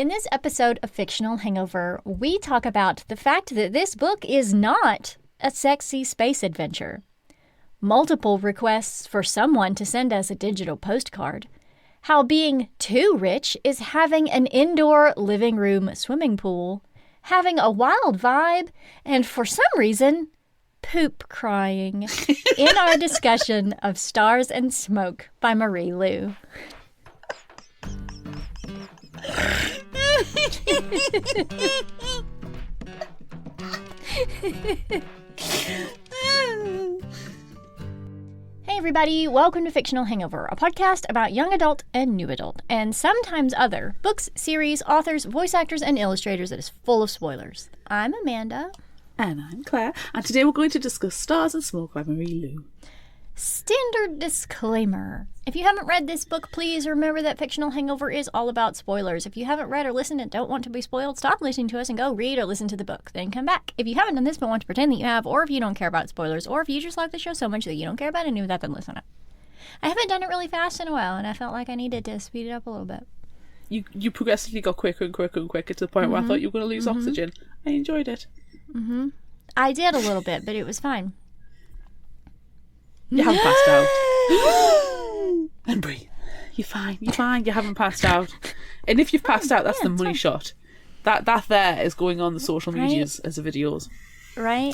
In this episode of Fictional Hangover, we talk about the fact that this book is not a sexy space adventure. Multiple requests for someone to send us a digital postcard. How being too rich is having an indoor living room swimming pool. Having a wild vibe. And for some reason, poop crying. In our discussion of Stars and Smoke by Marie Lu. Hey everybody, welcome to Fictional Hangover, a podcast about young adult and new adult, and sometimes other books, series, authors, voice actors, and illustrators that is full of spoilers. I'm Amanda. And I'm Claire, and today we're going to discuss Stars and Smoke by Marie Lu. Standard disclaimer. If you haven't read this book, please remember that Fictional Hangover is all about spoilers. If you haven't read or listened and don't want to be spoiled, stop listening to us and go read or listen to the book. Then come back. If you haven't done this but want to pretend that you have, or if you don't care about spoilers, or if you just like the show so much that you don't care about any of that, then listen up. I haven't done it really fast in a while, and I felt like I needed to speed it up a little bit. You progressively got quicker and quicker and quicker to the point where I thought you were going to lose oxygen. I enjoyed it. I did a little bit, but it was fine. You haven't passed out. And breathe. You're fine. You're fine. You haven't passed out. And if you've passed out, that's the money shot. That there is going on the social medias as a videos. Right?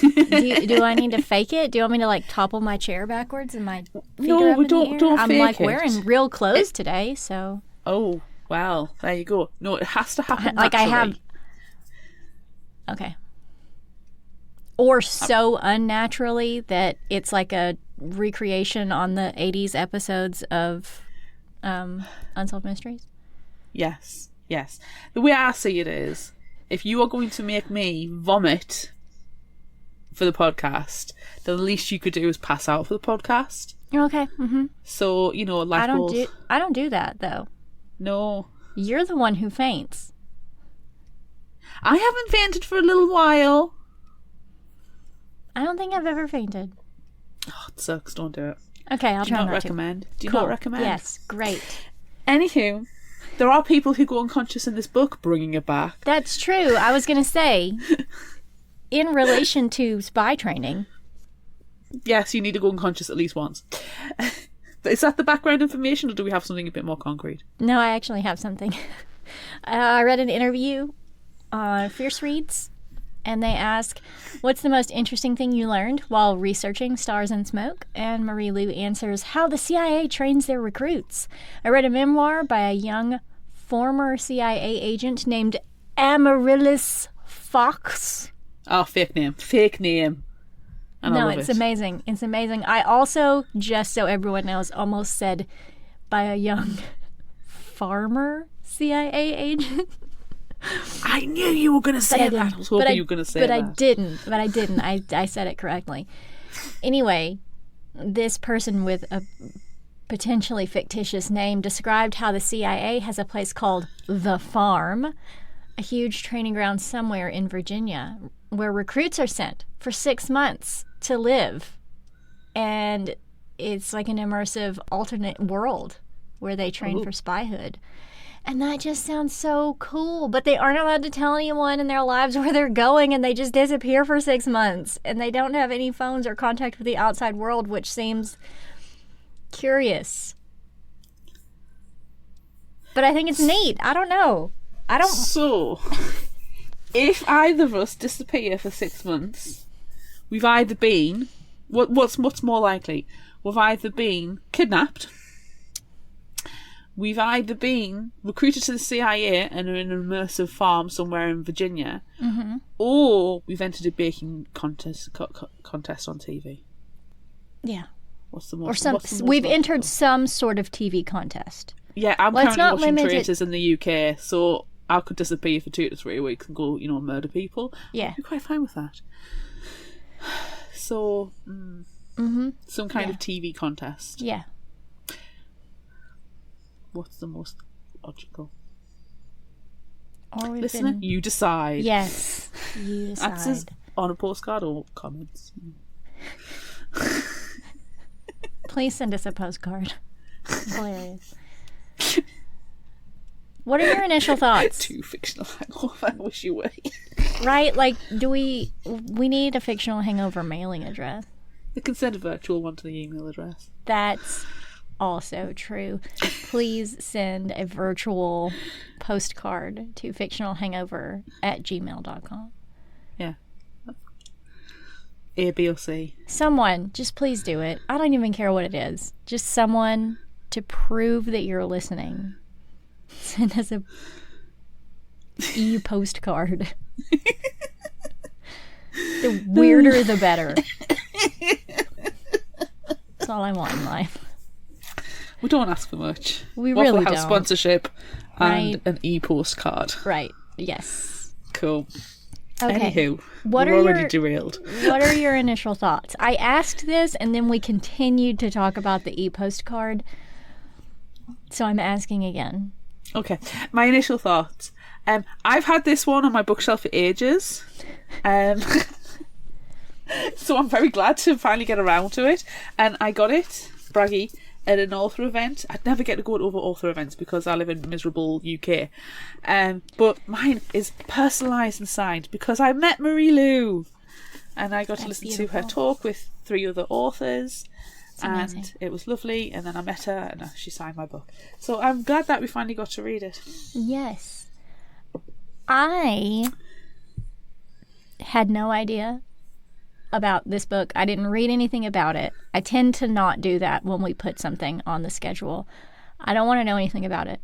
do I need to fake it? Do you want me to like topple my chair backwards and my feet are up in the air? Don't I'm fake like it. wearing real clothes today, so. Oh, well, there you go. No, it has to happen Like naturally. I have. Okay. Or so unnaturally that it's like a recreation on the 80s episodes of Unsolved Mysteries. Yes. The way I see it is, if you are going to make me vomit for the podcast, then the least you could do is pass out for the podcast. Okay. So, like I don't do that though. No. You're the one who faints. I haven't fainted for a little while. I don't think I've ever fainted. Oh, it sucks. Don't do it. Okay, I'll Do try not not recommend. Do you Cool. not recommend? Yes, great. Anywho, there are people who go unconscious in this book, bringing it back. That's true. I was going to say, in relation to spy training. Yes, you need to go unconscious at least once. Is that the background information, or do we have something a bit more concrete? No, I actually have something. I read an interview on Fierce Reads, and they ask, what's the most interesting thing you learned while researching Stars and Smoke? And Marie Lu answers, how the CIA trains their recruits. I read a memoir by a young former CIA agent named Amaryllis Fox. Oh, fake name. And No, I love it's it. amazing. It's amazing. I also, just so everyone knows, almost said by a young farmer CIA agent. I knew you were going to say that. I was hoping you were going to say that. But I didn't. I said it correctly. Anyway, this person with a potentially fictitious name described how the CIA has a place called The Farm, a huge training ground somewhere in Virginia, where recruits are sent for 6 months to live. And it's like an immersive alternate world where they train for spyhood. And that just sounds so cool. But they aren't allowed to tell anyone in their lives where they're going, and they just disappear for 6 months. And they don't have any phones or contact with the outside world, which seems curious. But I think it's neat. I don't know. So, if either of us disappear for 6 months, we've either been... What's more likely? We've either been kidnapped... We've either been recruited to the CIA and are in an immersive farm somewhere in Virginia, or we've entered a baking contest on TV. Yeah. What's the most? We've entered some sort of TV contest. Yeah, I'm Let's currently not watching limit Traitors in the UK, so I could disappear for 2 to 3 weeks and go, murder people. Yeah. I'd be quite fine with that. So, some kind of TV contest. Yeah. What's the most logical? Or we've Listener, been... you decide. Yes, you decide. Answers on a postcard or comments. Please send us a postcard. Hilarious. What are your initial thoughts? To Fictional Hangover. I wish you were. Right? Like, we need a Fictional Hangover mailing address. You can send a virtual one to the email address. That's also true. Please send a virtual postcard to fictionalhangover@gmail.com. Yeah. A, B, or C. Someone, just please do it. I don't even care what it is. Just someone to prove that you're listening. Send us a e-postcard. The weirder, the better. That's all I want in life. We don't ask for much. We Waffle really House don't. Sponsorship and Right. an e-postcard. Right. Yes. Cool. Okay. Anywho, What we're are already your- derailed. What are your initial thoughts? I asked this and then we continued to talk about the e-postcard. So I'm asking again. Okay. My initial thoughts. I've had this one on my bookshelf for ages. So I'm very glad to finally get around to it. And I got it, braggy, at an author event. I'd never get to go to other author events because I live in miserable UK. But mine is personalised and signed because I met Marie Lou. And I got to listen to her talk with 3 other authors. amazing. And it was lovely. And then I met her and she signed my book. So I'm glad that we finally got to read it. Yes. I had no idea about this book. I didn't read anything about it. I tend to not do that when we put something on the schedule. I don't want to know anything about it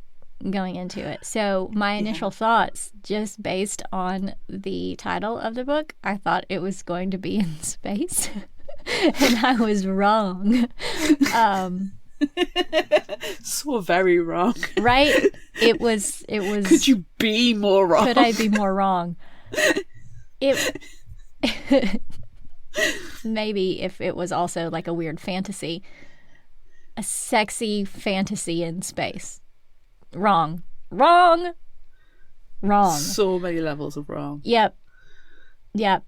going into it. So my initial thoughts, just based on the title of the book, I thought it was going to be in space. And I was wrong. So very wrong. Right? It was Could you be more wrong? Could I be more wrong? It maybe if it was also like a weird fantasy, a sexy fantasy in space. Wrong. So many levels of wrong. Yep.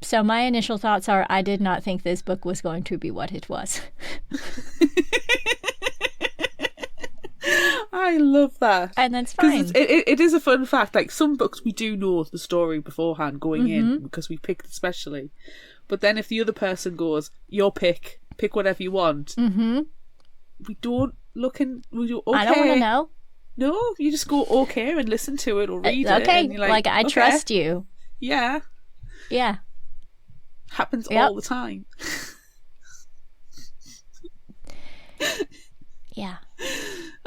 So my initial thoughts are I did not think this book was going to be what it was. I love that. And that's fine. It is a fun fact. Like, some books we do know the story beforehand going in because we picked especially. But then if the other person goes, your pick whatever you want, we don't look in, we do, okay. I don't want to know. No, you just go okay and listen to it or read it. Okay, And you're like I okay. trust you. Yeah. Yeah. Happens Yep. all the time. Yeah.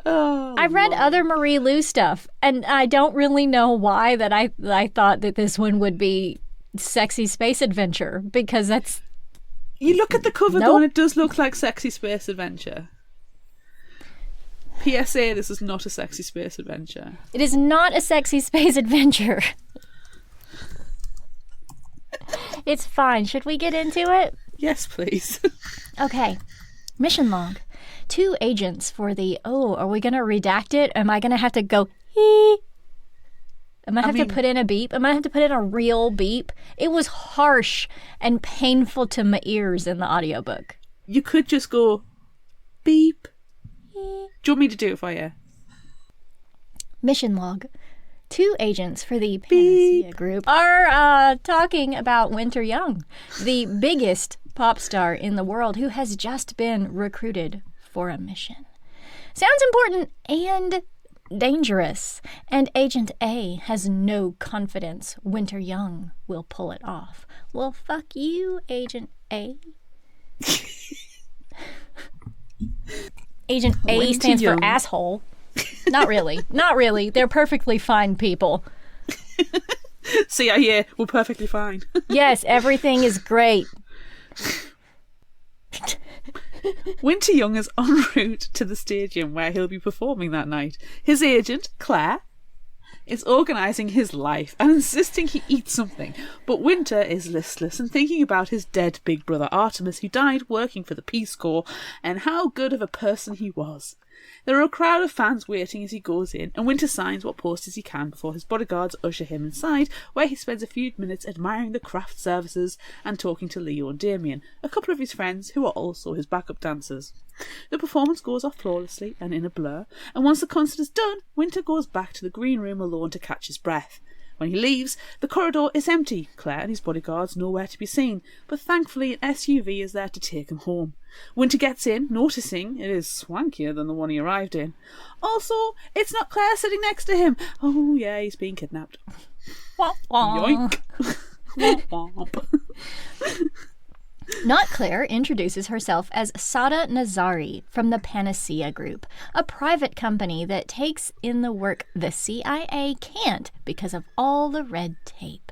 Oh, I've read Lord. other Marie Lou stuff, and I don't really know why that I thought that this one would be sexy space adventure, because that's... You look at the cover though, Nope. and it does look like sexy space adventure. PSA, this is not a sexy space adventure. It is not a sexy space adventure. It's fine. Should we get into it? Yes, please. Okay. Mission log. 2 agents for the... Oh, are we going to redact it? Am I going to have to go... Hee? Am I have to put in a beep? Am I have to put in a real beep? It was harsh and painful to my ears in the audiobook. You could just go beep. Do you want me to do it for you? Mission log. 2 agents for the Panacea Group are talking about Winter Young, the biggest pop star in the world who has just been recruited for a mission. Sounds important and dangerous, and Agent A has no confidence Winter Young will pull it off. Well, fuck you, Agent A. Agent A Winter stands Young. for asshole. Not really. Not really. They're perfectly fine people. See, I hear we're perfectly fine. Yes, everything is great. Winter Young is en route to the stadium where he'll be performing that night. His agent, Claire, is organising his life and insisting he eat something. But Winter is listless and thinking about his dead big brother Artemis, who died working for the Peace Corps, and how good of a person he was. There are a crowd of fans waiting as he goes in, and Winter signs what posters he can before his bodyguards usher him inside, where he spends a few minutes admiring the craft services and talking to Leo and Damien, a couple of his friends who are also his backup dancers. The performance goes off flawlessly and in a blur, and once the concert is done, Winter goes back to the green room alone to catch his breath. When he leaves, the corridor is empty. Claire and his bodyguards nowhere to be seen, but thankfully an SUV is there to take him home. Winter gets in, noticing it is swankier than the one he arrived in. Also, it's not Claire sitting next to him. Oh yeah, he's being kidnapped. Yoink. Not Claire introduces herself as Sada Nazari from the Panacea Group, a private company that takes in the work the CIA can't because of all the red tape.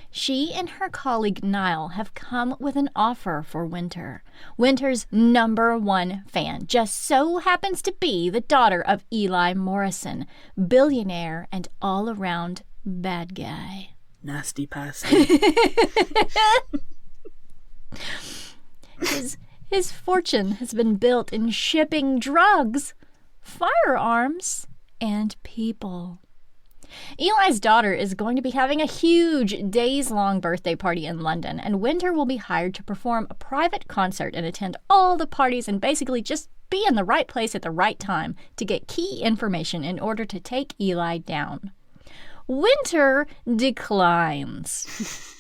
She and her colleague Niall have come with an offer for Winter. Winter's #1 fan just so happens to be the daughter of Eli Morrison, billionaire and all-around bad guy. Nasty pasty. His fortune has been built in shipping drugs, firearms, and people. Eli's daughter is going to be having a huge days-long birthday party in London, and Winter will be hired to perform a private concert and attend all the parties and basically just be in the right place at the right time to get key information in order to take Eli down. Winter declines.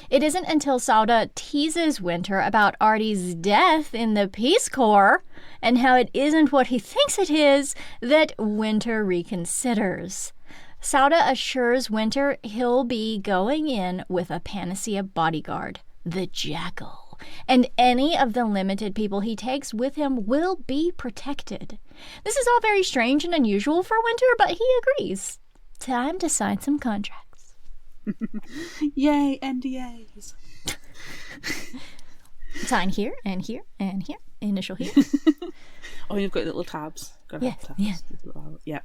It isn't until Sauda teases Winter about Artie's death in the Peace Corps and how it isn't what he thinks it is that Winter reconsiders. Sauda assures Winter he'll be going in with a Panacea bodyguard, the Jackal, and any of the limited people he takes with him will be protected. This is all very strange and unusual for Winter, but he agrees. Time to sign some contracts. Yay, NDAs. Sign here and here and here. Initial here. Oh, you've got little tabs. Yes, yes. Yeah.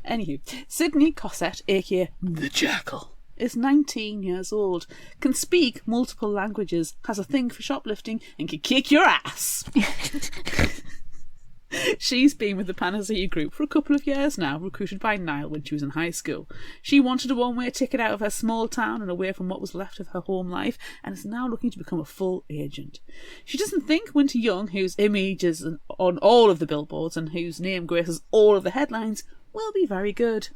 Anywho, Sydney Cossett, aka the Jackal, is 19 years old, can speak multiple languages, has a thing for shoplifting, and can kick your ass. She's been with the Panacea Group for a couple of years now, recruited by Niall when she was in high school. She wanted a one-way ticket out of her small town and away from what was left of her home life, and is now looking to become a full agent. She doesn't think Winter Young, whose image is on all of the billboards and whose name graces all of the headlines, will be very good.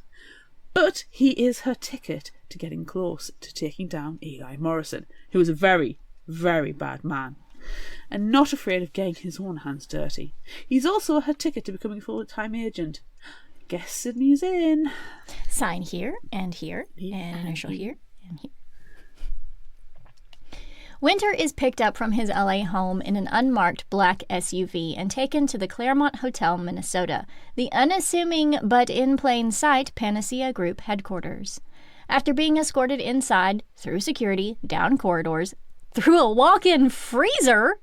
But he is her ticket to getting close to taking down Eli Morrison, who is a very, very bad man, and not afraid of getting his own hands dirty. He's also her ticket to becoming a full-time agent. Guess Sydney's in. Sign here and here, and initial here and here. Winter is picked up from his LA home in an unmarked black SUV and taken to the Claremont Hotel, Minnesota, the unassuming but in plain sight Panacea Group headquarters. After being escorted inside, through security, down corridors, through a walk-in freezer,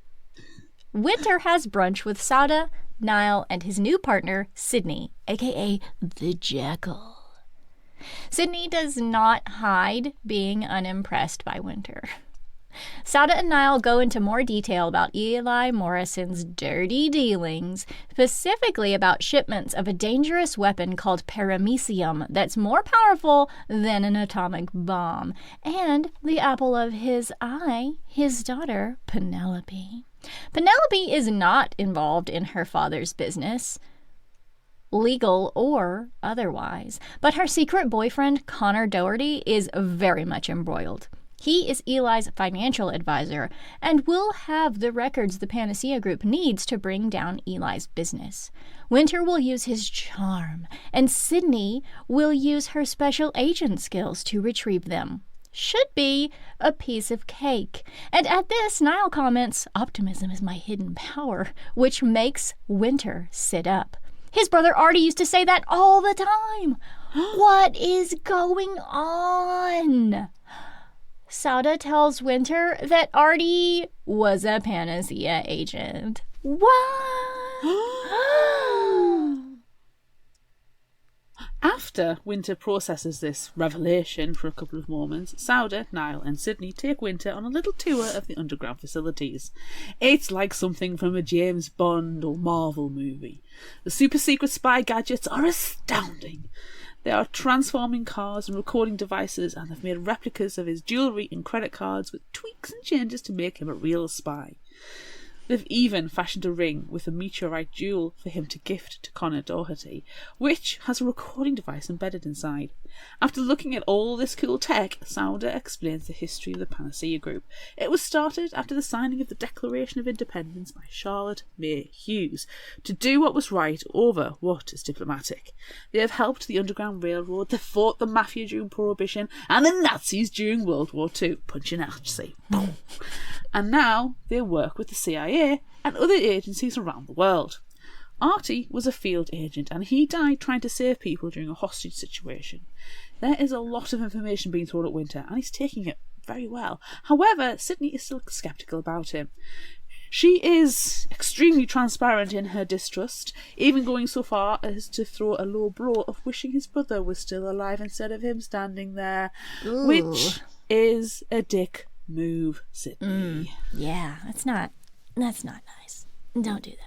Winter has brunch with Sauda, Niall, and his new partner, Sydney, aka the Jackal. Sydney does not hide being unimpressed by Winter. Sauda and Niall go into more detail about Eli Morrison's dirty dealings, specifically about shipments of a dangerous weapon called paramecium that's more powerful than an atomic bomb, and the apple of his eye, his daughter, Penelope. Penelope is not involved in her father's business, legal or otherwise, but her secret boyfriend, Connor Doherty, is very much embroiled. He is Eli's financial advisor and will have the records the Panacea Group needs to bring down Eli's business. Winter will use his charm, and Sydney will use her special agent skills to retrieve them. Should be a piece of cake. And at this, Niall comments, "Optimism is my hidden power," which makes Winter sit up. His brother Artie used to say that all the time. What is going on? Sauda tells Winter that Artie was a Panacea agent. What? After Winter processes this revelation for a couple of moments, Sauda, Niall and Sydney take Winter on a little tour of the underground facilities. It's like something from a James Bond or Marvel movie. The super secret spy gadgets are astounding. They are transforming cars and recording devices, and they've made replicas of his jewellery and credit cards with tweaks and changes to make him a real spy. They've even fashioned a ring with a meteorite jewel for him to gift to Connor Doherty, which has a recording device embedded inside. After looking at all this cool tech, Sauda explains the history of the Panacea Group. It was started after the signing of the Declaration of Independence by Charlotte May Hughes to do what was right over what is diplomatic. They have helped the Underground Railroad, they fought the Mafia during Prohibition, and the Nazis during World War II. Punch a Nazi. And now they work with the CIA and other agencies around the world. Artie was a field agent and he died trying to save people during a hostage situation. There is a lot of information being thrown at Winter and he's taking it very well. However, Sydney is still sceptical about him. She is extremely transparent in her distrust, even going so far as to throw a low blow of wishing his brother was still alive instead of him standing there. Ooh. Which is a dick move, Sydney. Yeah, that's not nice. Don't do that.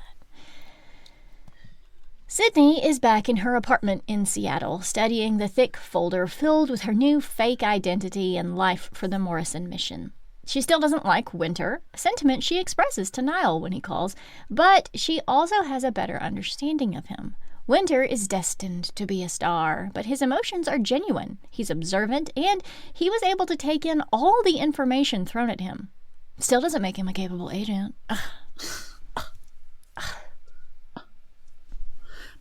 Sydney is back in her apartment in Seattle, studying the thick folder filled with her new fake identity and life for the Morrison mission. She still doesn't like Winter, a sentiment she expresses to Niall when he calls, but she also has a better understanding of him. Winter is destined to be a star, but his emotions are genuine. He's observant, and he was able to take in all the information thrown at him. Still doesn't make him a capable agent.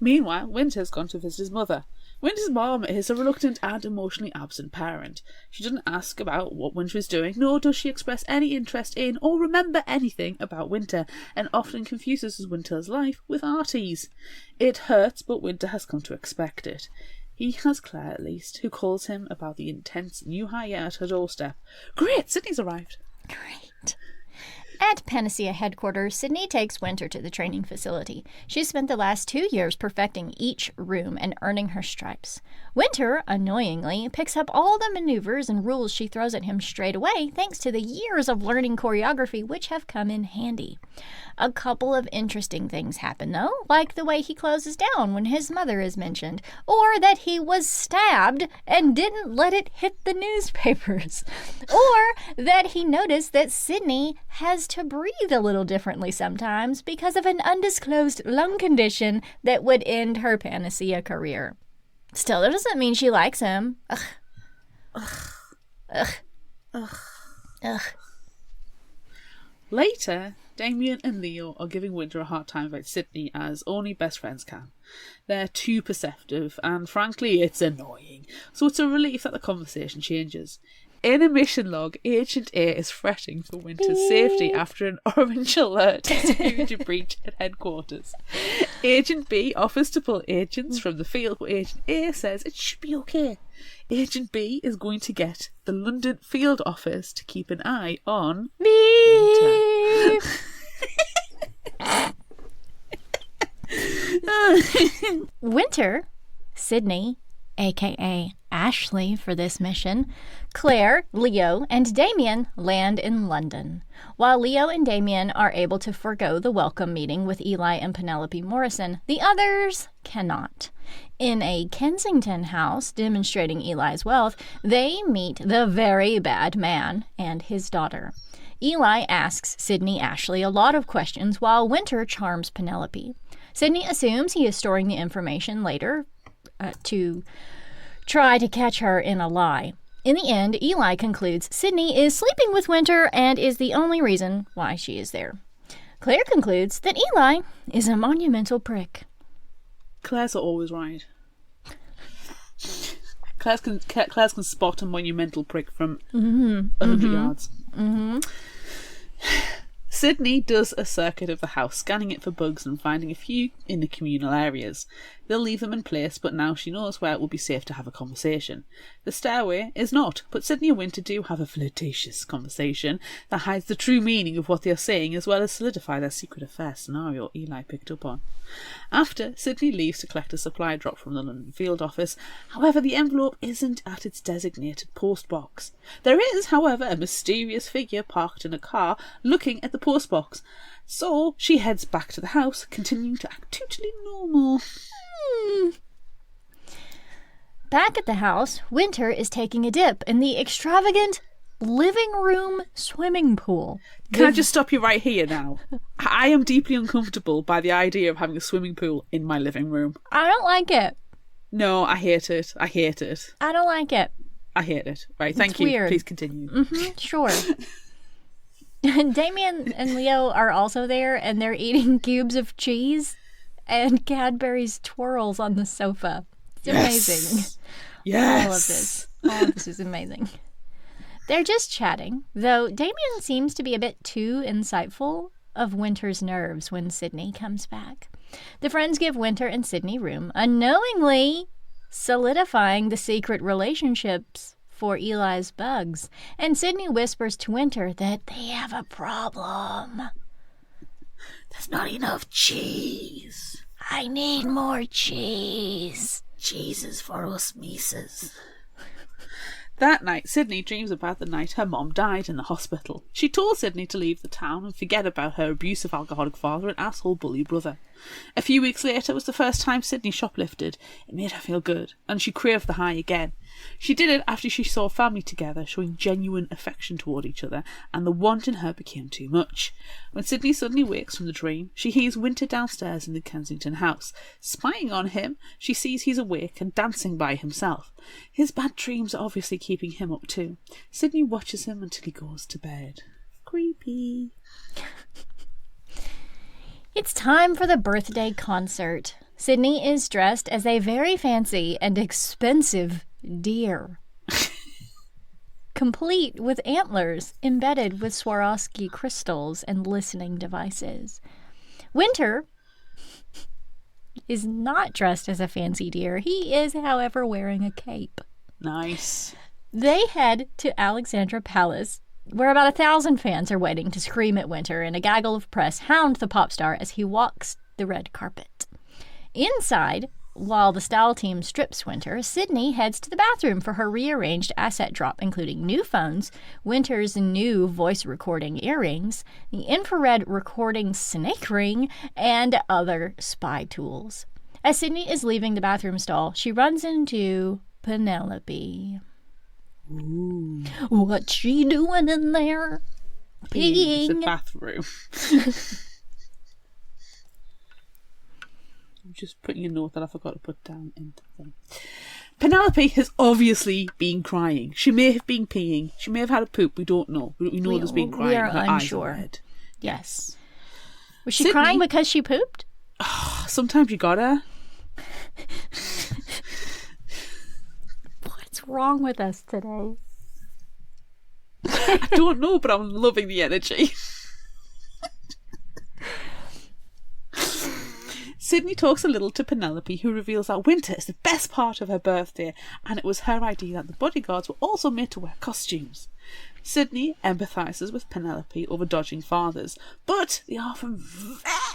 Meanwhile, Winter's gone to visit his mother. Winter's mom is a reluctant and emotionally absent parent. She doesn't ask about what Winter is doing, nor does she express any interest in or remember anything about Winter, and often confuses Winter's life with Artie's. It hurts, but Winter has come to expect it. He has Claire, at least, who calls him about the intense new hire at her doorstep. Great, Sydney's arrived. Great. At Panacea headquarters, Sydney takes Winter to the training facility. She's spent the last 2 years perfecting each room and earning her stripes. Winter, annoyingly, picks up all the maneuvers and rules she throws at him straight away, thanks to the years of learning choreography, which have come in handy. A couple of interesting things happen, though, like the way he closes down when his mother is mentioned, or that he was stabbed and didn't let it hit the newspapers, or that he noticed that Sydney has to breathe a little differently sometimes because of an undisclosed lung condition that would end her Panacea career. Still, that doesn't mean she likes him. Ugh. Ugh. Ugh. Ugh. Ugh. Later, Damien and Leo are giving Winter a hard time about Sydney, as only best friends can. They're too perceptive, and frankly, it's annoying, so it's a relief that the conversation changes. In a mission log, Agent A is fretting for Winter's safety after an orange alert is due to breach at headquarters. Agent B offers to pull agents from the field, but Agent A says it should be okay. Agent B is going to get the London field office to keep an eye on Winter. Winter, Sydney, aka Ashley for this mission, Claire, Leo, and Damien land in London. While Leo and Damien are able to forgo the welcome meeting with Eli and Penelope Morrison, the others cannot. In a Kensington house demonstrating Eli's wealth, they meet the very bad man and his daughter. Eli asks Sydney Ashley a lot of questions while Winter charms Penelope. Sydney assumes he is storing the information later to try to catch her in a lie. In the end, Eli concludes Sydney is sleeping with Winter and is the only reason why she is there. Claire concludes that Eli is a monumental prick. Claire's are always right. Claire's can spot a monumental prick from 100 yards. Sydney does a circuit of the house, scanning it for bugs and finding a few in the communal areas. They'll leave them in place, but now she knows where it will be safe to have a conversation. The stairway is not, but Sydney and Winter do have a flirtatious conversation that hides the true meaning of what they are saying, as well as solidify their secret affair scenario Eli picked up on. After, Sydney leaves to collect a supply drop from the London field office. However, the envelope isn't at its designated postbox. There is, however, a mysterious figure parked in a car looking at the postbox. So she heads back to the house, continuing to act totally normal. Back at the house, Winter is taking a dip in the extravagant living room swimming pool. Can I just stop you right here now? I am deeply uncomfortable by the idea of having a swimming pool in my living room. I don't like it. No, I hate it. I hate it. I don't like it. I hate it. Right, thank It's you. weird. Please continue. Sure. Damien and Leo are also there, and they're eating cubes of cheese and Cadbury's twirls on the sofa. It's amazing. Yes. All of this is amazing. They're just chatting, though Damien seems to be a bit too insightful of Winter's nerves when Sydney comes back. The friends give Winter and Sydney room, unknowingly solidifying the secret relationships for Eli's bugs, and Sydney whispers to Winter that they have a problem. There's not enough cheese. I need more cheese. Cheese is for us Mises. That night, Sydney dreams about the night her mom died in the hospital. She told Sydney to leave the town and forget about her abusive alcoholic father and asshole bully brother. A few weeks later was the first time Sydney shoplifted. It made her feel good, and she craved the high again. She did it after she saw family together, showing genuine affection toward each other, and the want in her became too much. When Sydney suddenly wakes from the dream, she hears Winter downstairs in the Kensington house. Spying on him, she sees he's awake and dancing by himself. His bad dreams are obviously keeping him up too. Sydney watches him until he goes to bed. Creepy. It's time for the birthday concert. Sydney is dressed as a very fancy and expensive deer, complete with antlers embedded with Swarovski crystals and listening devices. Winter is not dressed as a fancy deer. He is, however, wearing a cape. Nice. They head to Alexandra Palace, where about 1,000 fans are waiting to scream at Winter, and a gaggle of press hound the pop star as he walks the red carpet. Inside, while the style team strips Winter, Sydney heads to the bathroom for her rearranged asset drop, including new phones, Winter's new voice recording earrings, the infrared recording snake ring, and other spy tools. As Sydney is leaving the bathroom stall, she runs into Ooh. Penelope. What's she doing in there? It's a Peeing. bathroom. I'm just putting a note that I forgot to put down in the thing. Penelope has obviously been crying. She may have been peeing. She may have had a poop. We don't know. But we know there's been crying. We are Her unsure. eyes are red. Yes. Was she Sydney- crying because she pooped? Sometimes you gotta. What's wrong with us today? I don't know, but I'm loving the energy. Sydney talks a little to Penelope, who reveals that winter is the best part of her birthday, and it was her idea that the bodyguards were also made to wear costumes. Sydney empathises with Penelope over dodging fathers, but they are from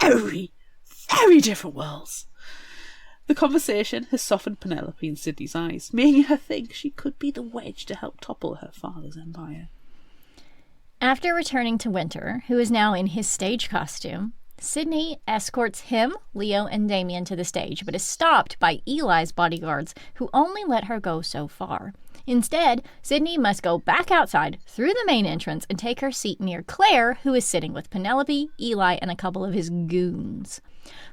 very, very different worlds. The conversation has softened Penelope in Sydney's eyes, making her think she could be the wedge to help topple her father's empire. After returning to Winter, who is now in his stage costume, Sydney escorts him, Leo, and Damien to the stage, but is stopped by Eli's bodyguards, who only let her go so far. Instead, Sydney must go back outside through the main entrance and take her seat near Claire, who is sitting with Penelope, Eli, and a couple of his goons.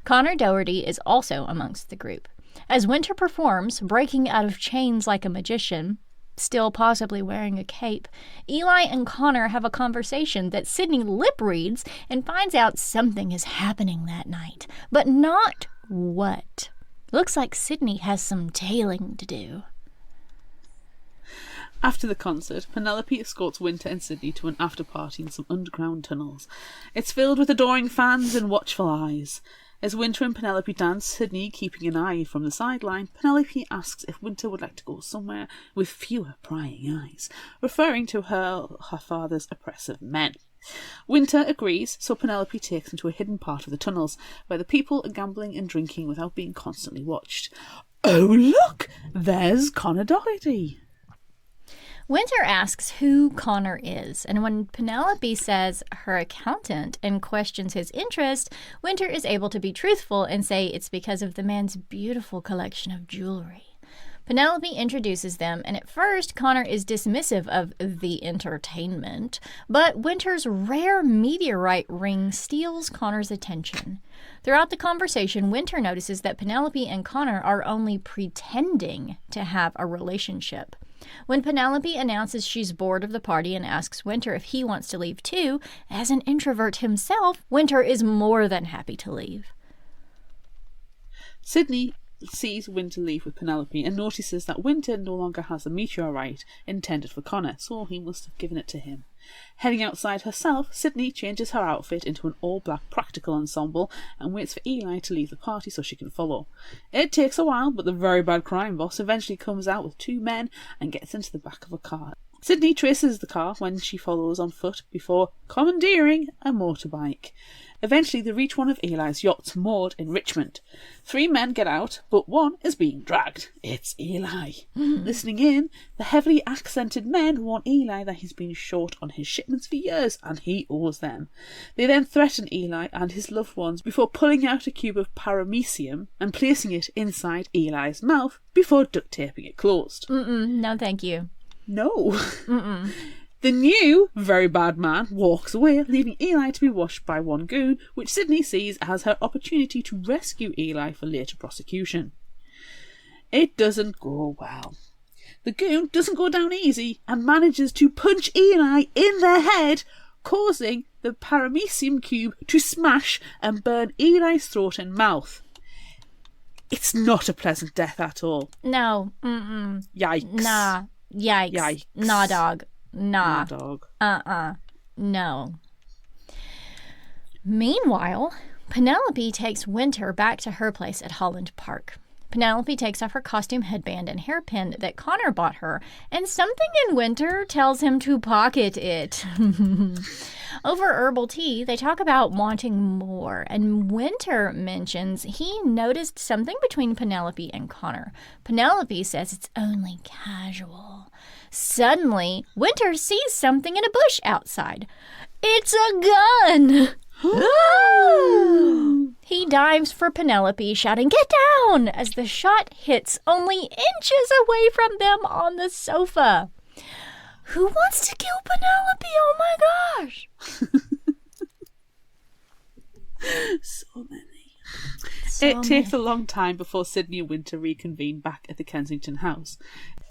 Connor Doherty is also amongst the group. As Winter performs, breaking out of chains like a magician, still possibly wearing a cape, Eli and Connor have a conversation that Sydney lip reads and finds out something is happening that night, but not what. Looks like Sydney has some tailing to do. After the concert, Penelope escorts Winter and Sydney to an after-party in some underground tunnels. It's filled with adoring fans and watchful eyes. As Winter and Penelope dance, Sydney keeping an eye from the sideline, Penelope asks if Winter would like to go somewhere with fewer prying eyes, referring to her father's oppressive men. Winter agrees, so Penelope takes him to a hidden part of the tunnels, where the people are gambling and drinking without being constantly watched. Oh look! There's Connor Doherty! Winter asks who Connor is, and when Penelope says her accountant and questions his interest, Winter is able to be truthful and say it's because of the man's beautiful collection of jewelry. Penelope introduces them, and at first Connor is dismissive of the entertainment, but Winter's rare meteorite ring steals Connor's attention. Throughout the conversation, Winter notices that Penelope and Connor are only pretending to have a relationship. When Penelope announces she's bored of the party and asks Winter if he wants to leave too, as an introvert himself, Winter is more than happy to leave. Sydney sees Winter leave with Penelope and notices that Winter no longer has the meteorite intended for Connor, so he must have given it to him. Heading outside herself, Sydney changes her outfit into an all-black practical ensemble and waits for Eli to leave the party so she can follow. It takes a while, but the very bad crime boss eventually comes out with 2 men and gets into the back of a car. Sydney traces the car when she follows on foot before commandeering a motorbike. Eventually, they reach one of Eli's yachts moored in Richmond. 3 men get out, but one is being dragged. It's Eli. Listening in, the heavily accented men warn Eli that he's been short on his shipments for years and he owes them. They then threaten Eli and his loved ones before pulling out a cube of paramecium and placing it inside Eli's mouth before duct taping it closed. No, thank you. No. The new, very bad man walks away, leaving Eli to be watched by one goon, which Sydney sees as her opportunity to rescue Eli for later prosecution. It doesn't go well. The goon doesn't go down easy and manages to punch Eli in the head, causing the paramecium cube to smash and burn Eli's throat and mouth. It's not a pleasant death at all. No. Yikes. Nah. Yikes. Nah, dog. Nah. Dog. No. Meanwhile, Penelope takes Winter back to her place at Holland Park. Penelope takes off her costume headband and hairpin that Connor bought her, and something in Winter tells him to pocket it. Over herbal tea, they talk about wanting more, and Winter mentions he noticed something between Penelope and Connor. Penelope says it's only casual. Suddenly, Winter sees something in a bush outside. It's a gun! He dives for Penelope, shouting, "Get down!" as the shot hits only inches away from them on the sofa. Who wants to kill Penelope? Oh my gosh! So many. It takes a long time before Sydney and Winter reconvene back at the Kensington house.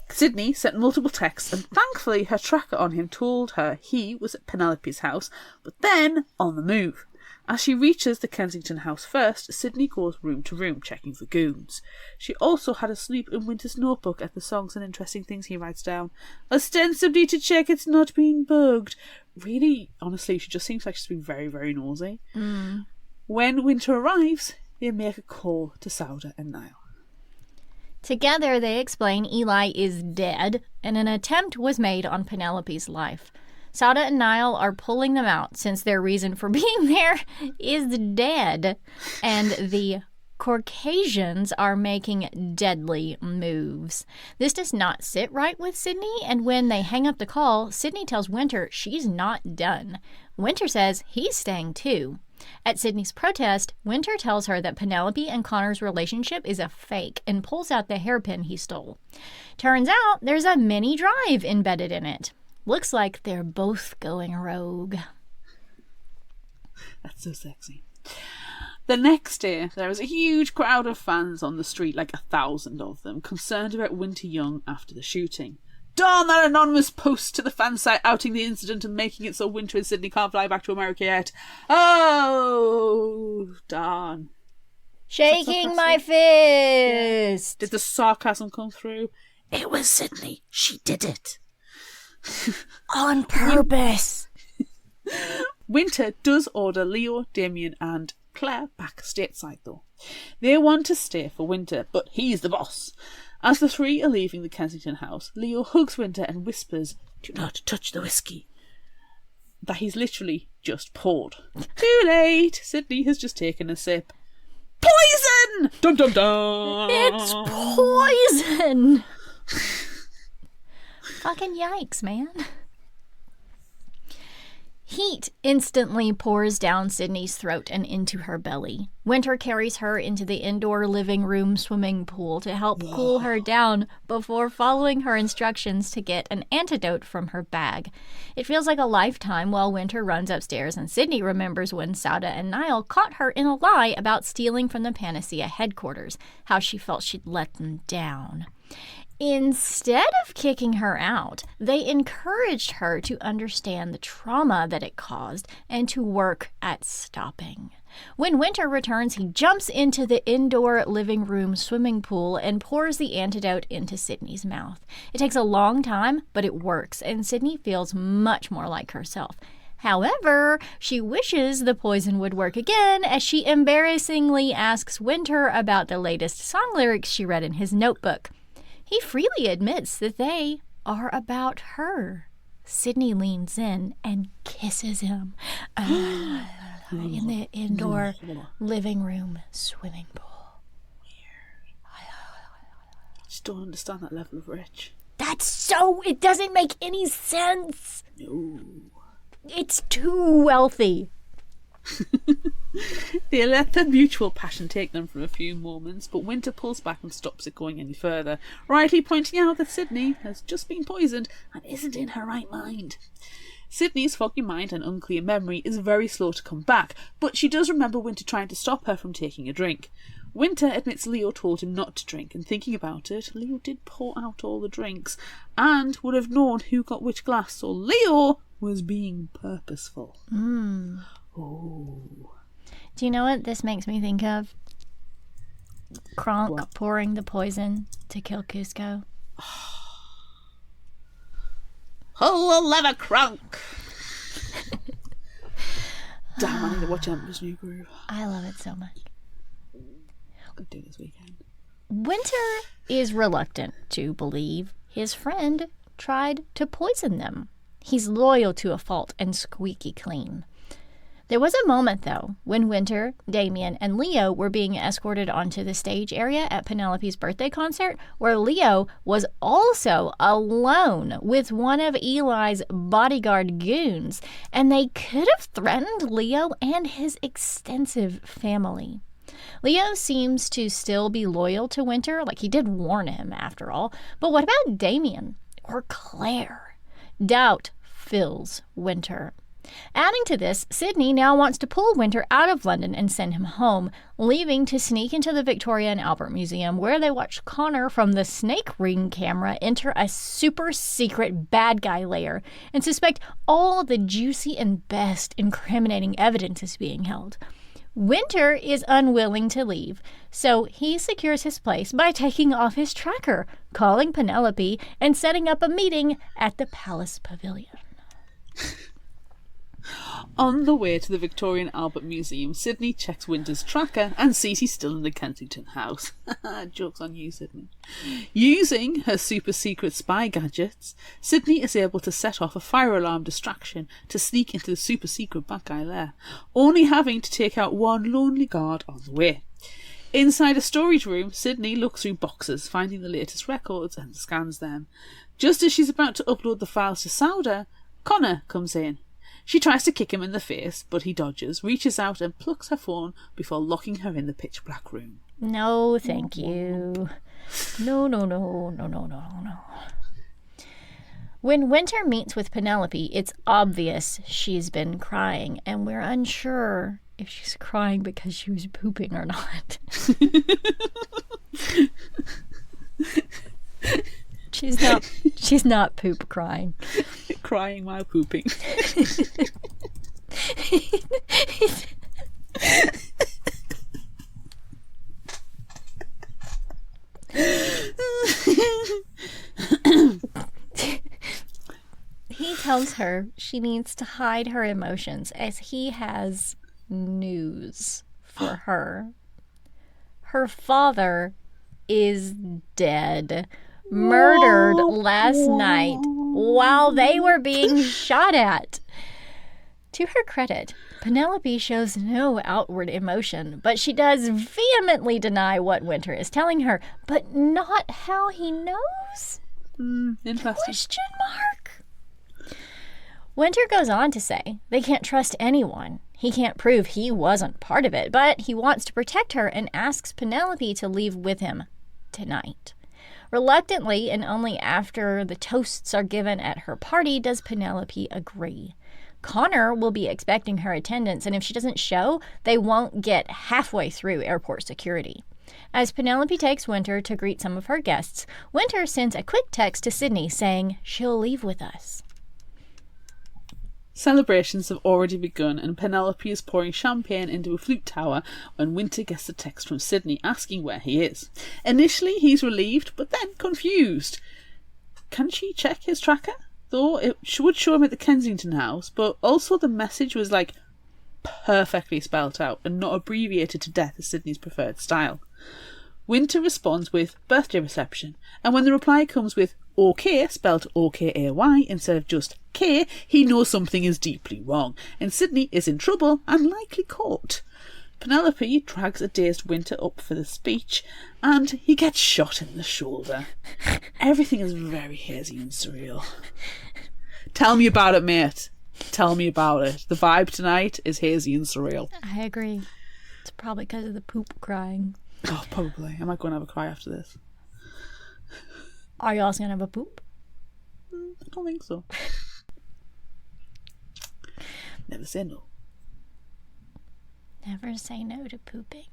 Sydney sent multiple texts, and thankfully her tracker on him told her he was at Penelope's house, but then on the move. As she reaches the Kensington house first, Sydney goes room to room checking for goons. She also had a snoop in Winter's notebook at the songs and interesting things he writes down, ostensibly to check it's not being bugged. Really, honestly, she just seems like she's being very, very nosy. When Winter arrives, they make a call to Sauda and Niall. Together, they explain Eli is dead, and an attempt was made on Penelope's life. Sauda and Niall are pulling them out since their reason for being there is dead, and the Caucasians are making deadly moves. This does not sit right with Sydney, and when they hang up the call, Sydney tells Winter she's not done. Winter says he's staying too. At Sydney's protest, Winter tells her that Penelope and Connor's relationship is a fake and pulls out the hairpin he stole. Turns out there's a mini drive embedded in it. Looks like they're both going rogue. That's so sexy. The next day, there is a huge crowd of fans on the street, like 1,000 of them, concerned about Winter Young after the shooting. Darn that anonymous post to the fan site outing the incident and making it so Winter and Sydney can't fly back to America yet. Oh, darn. Shaking my fist. Did the sarcasm come through? It was Sydney. She did it. On purpose. Winter does order Leo, Damien and Claire back stateside though. They want to stay for Winter, but he's the boss. As the three are leaving the Kensington house, Leo hugs Winter and whispers, "Do not touch the whiskey," that he's literally just poured. Too late! Sydney has just taken a sip. Poison! Dum dum dum! It's poison! Fucking yikes, man. Heat instantly pours down Sydney's throat and into her belly. Winter carries her into the indoor living room swimming pool to help cool her down before following her instructions to get an antidote from her bag. It feels like a lifetime while Winter runs upstairs and Sydney remembers when Sauda and Niall caught her in a lie about stealing from the Panacea headquarters, how she felt she'd let them down. Instead of kicking her out, they encouraged her to understand the trauma that it caused and to work at stopping. When Winter returns, he jumps into the indoor living room swimming pool and pours the antidote into Sydney's mouth. It takes a long time, but it works, and Sydney feels much more like herself. However, she wishes the poison would work again as she embarrassingly asks Winter about the latest song lyrics she read in his notebook. He freely admits that they are about her. Sydney leans in and kisses him in the indoor living room swimming pool. I just don't understand that level of rich. It doesn't make any sense. No. It's too wealthy. They let their mutual passion take them for a few moments, but Winter pulls back and stops it going any further, rightly pointing out that Sydney has just been poisoned and isn't in her right mind. Sydney's foggy mind and unclear memory is very slow to come back, but she does remember Winter trying to stop her from taking a drink. Winter admits Leo told him not to drink, and thinking about it, Leo did pour out all the drinks, and would have known who got which glass, so Leo was being purposeful. Oh. Do you know what this makes me think of? Kronk What? pouring the poison to kill Cusco. Oh, leather crunk! Damn, I need to watch Emperor's New Groove. I love it so much. Could do this weekend. Winter is reluctant to believe his friend tried to poison them. He's loyal to a fault and squeaky clean. There was a moment, though, when Winter, Damien, and Leo were being escorted onto the stage area at Penelope's birthday concert, where Leo was also alone with one of Eli's bodyguard goons, and they could have threatened Leo and his extensive family. Leo seems to still be loyal to Winter, like he did warn him, after all. But what about Damien or Claire? Doubt fills Winter. Adding to this, Sydney now wants to pull Winter out of London and send him home, leaving to sneak into the Victoria and Albert Museum, where they watch Connor from the snake ring camera enter a super secret bad guy lair and suspect all the juicy and best incriminating evidence is being held. Winter is unwilling to leave, so he secures his place by taking off his tracker, calling Penelope, and setting up a meeting at the Palace Pavilion. On the way to the Victoria and Albert Museum, Sydney checks Winter's tracker and sees he's still in the Kensington house. Joke's on you, Sydney. Using her super secret spy gadgets, Sydney is able to set off a fire alarm distraction to sneak into the super secret bad guy lair, only having to take out one lonely guard on the way. Inside a storage room, Sydney looks through boxes, finding the latest records and scans them. Just as she's about to upload the files to Sauda, Connor comes in. She tries to kick him in the face, but he dodges, reaches out and plucks her phone before locking her in the pitch-black room. No, thank you. No. When Winter meets with Penelope, it's obvious she's been crying, and we're unsure if she's crying because she was pooping or not. She's not poop crying. Crying while pooping. He tells her she needs to hide her emotions as he has news for her. Her father is dead, murdered last night while they were being shot at. To her credit, Penelope shows no outward emotion, but she does vehemently deny what Winter is telling her, but not how he knows? Interesting. Question mark? Winter goes on to say they can't trust anyone. He can't prove he wasn't part of it, but he wants to protect her and asks Penelope to leave with him tonight. Reluctantly, and only after the toasts are given at her party, does Penelope agree. Connor will be expecting her attendance, and if she doesn't show, they won't get halfway through airport security. As Penelope takes Winter to greet some of her guests, Winter sends a quick text to Sydney saying she'll leave with us. Celebrations have already begun, and Penelope is pouring champagne into a flute tower when Winter gets a text from Sydney asking where he is. Initially, he's relieved, but then confused. Can she check his tracker? Though it would show him at the Kensington house, but also the message was like perfectly spelt out and not abbreviated to death as Sydney's preferred style. Winter responds with birthday reception, and when the reply comes with OK, spelled O-K-A-Y, instead of just K, he knows something is deeply wrong, and Sydney is in trouble and likely caught. Penelope drags a dazed Winter up for the speech, and he gets shot in the shoulder. Everything is very hazy and surreal. Tell me about it, mate. Tell me about it. The vibe tonight is hazy and surreal. I agree. It's probably because of the poop crying. Oh, probably. I might go and have a cry after this. Are you also going to have a poop? I don't think so. Never say no. Never say no to pooping.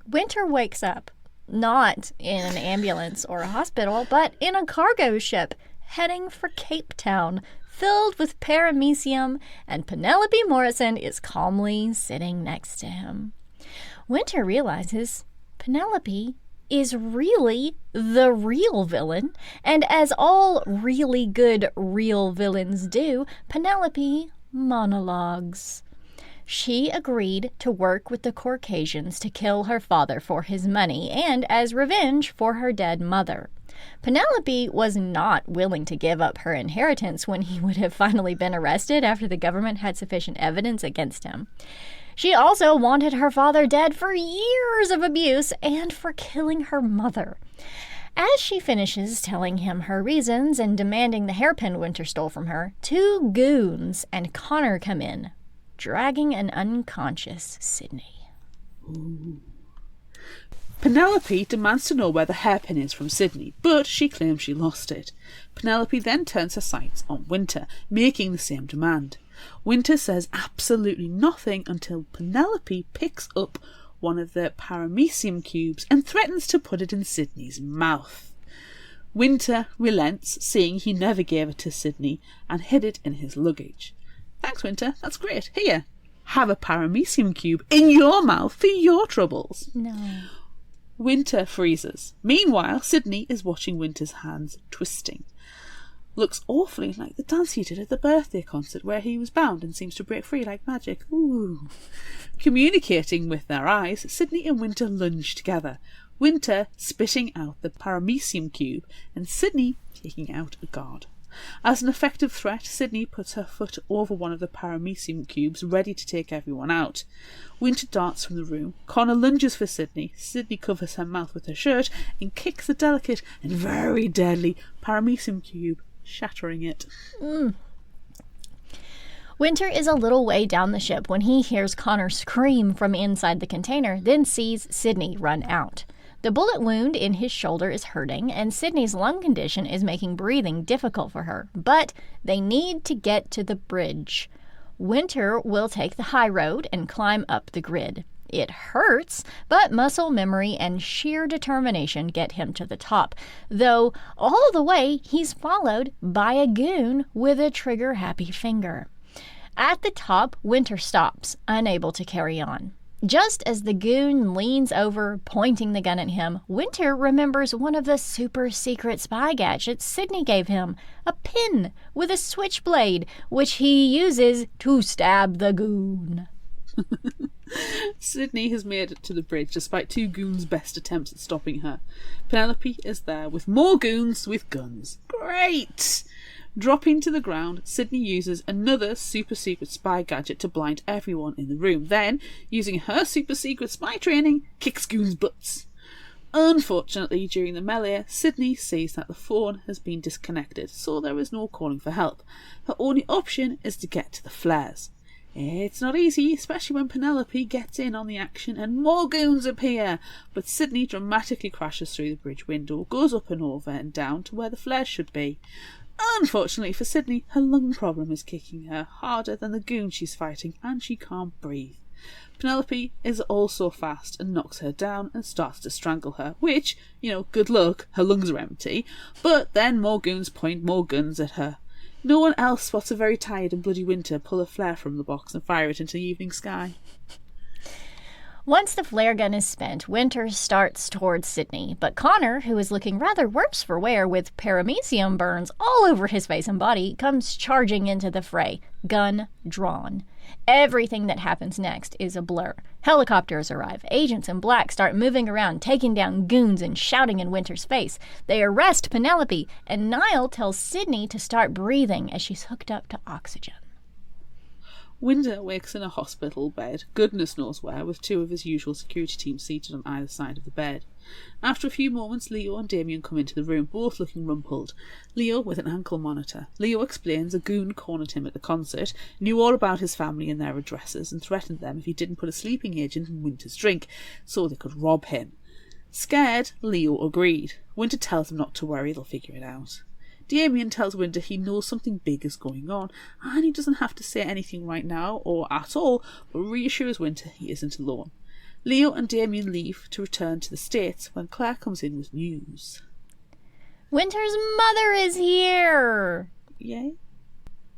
Winter wakes up, not in an ambulance or a hospital, but in a cargo ship heading for Cape Town, filled with paramecium, and Penelope Morrison is calmly sitting next to him. Winter realizes Penelope is really the real villain, and as all really good real villains do, Penelope monologues. She agreed to work with the Caucasians to kill her father for his money and as revenge for her dead mother. Penelope was not willing to give up her inheritance when he would have finally been arrested after the government had sufficient evidence against him. She also wanted her father dead for years of abuse and for killing her mother. As she finishes telling him her reasons and demanding the hairpin Winter stole from her, two goons and Connor come in, dragging an unconscious Sydney. Ooh. Penelope demands to know where the hairpin is from Sydney, but she claims she lost it. Penelope then turns her sights on Winter, making the same demand. Winter says absolutely nothing until Penelope picks up one of the paramecium cubes and threatens to put it in Sydney's mouth. Winter relents, saying he never gave it to Sydney and hid it in his luggage. Thanks, Winter, that's great. Here, have a paramecium cube in your mouth for your troubles. No. Winter freezes. Meanwhile, Sydney is watching Winter's hands twisting. Looks awfully like the dance he did at the birthday concert where he was bound and seems to break free like magic. Ooh. Communicating with their eyes, Sydney and Winter lunge together. Winter spitting out the paramecium cube and Sydney taking out a guard. As an effective threat, Sydney puts her foot over one of the paramecium cubes, ready to take everyone out. Winter darts from the room. Connor lunges for Sydney. Sydney covers her mouth with her shirt and kicks the delicate and very deadly paramecium cube, shattering it. Winter is a little way down the ship when he hears Connor scream from inside the container, then sees Sydney run out. The bullet wound in his shoulder is hurting, and Sydney's lung condition is making breathing difficult for her. But they need to get to the bridge. Winter will take the high road and climb up the grid. It hurts, but muscle memory and sheer determination get him to the top, though all the way he's followed by a goon with a trigger-happy finger. At the top, Winter stops, unable to carry on. Just as the goon leans over, pointing the gun at him, Winter remembers one of the super secret spy gadgets Sydney gave him, a pin with a switchblade, which he uses to stab the goon. Sydney has made it to the bridge despite two goons' best attempts at stopping her. Penelope is there with more goons with guns. Great! Dropping to the ground, Sydney uses another super secret spy gadget to blind everyone in the room. Then, using her super secret spy training, kicks goons' butts. Unfortunately, during the melee, Sydney sees that the phone has been disconnected, so there is no calling for help. Her only option is to get to the flares. It's not easy, especially when Penelope gets in on the action and more goons appear, but Sydney dramatically crashes through the bridge window, goes up and over and down to where the flares should be. Unfortunately for Sydney, her lung problem is kicking her harder than the goon she's fighting, and she can't breathe. Penelope is also fast and knocks her down and starts to strangle her, which, good luck, her lungs are empty, but then more goons point more guns at her. No one else spots a very tired and bloody Winter pull a flare from the box and fire it into the evening sky. Once the flare gun is spent, Winter starts towards Sydney, but Connor, who is looking rather worse for wear with paramecium burns all over his face and body, comes charging into the fray, gun drawn. Everything that happens next is a blur. Helicopters arrive. Agents in black start moving around, taking down goons and shouting in Winter's face. They arrest Penelope, and Niall tells Sydney to start breathing as she's hooked up to oxygen. Winter wakes in a hospital bed, goodness knows where, with two of his usual security team seated on either side of the bed. After a few moments, Leo and Damien come into the room, both looking rumpled. Leo with an ankle monitor. Leo explains a goon cornered him at the concert, knew all about his family and their addresses, and threatened them if he didn't put a sleeping agent in Winter's drink, so they could rob him. Scared, Leo agreed. Winter tells him not to worry, they'll figure it out. Damien tells Winter he knows something big is going on, and he doesn't have to say anything right now, or at all, but reassures Winter he isn't alone. Leo and Damien leave to return to the States when Claire comes in with news. Winter's mother is here! Yay?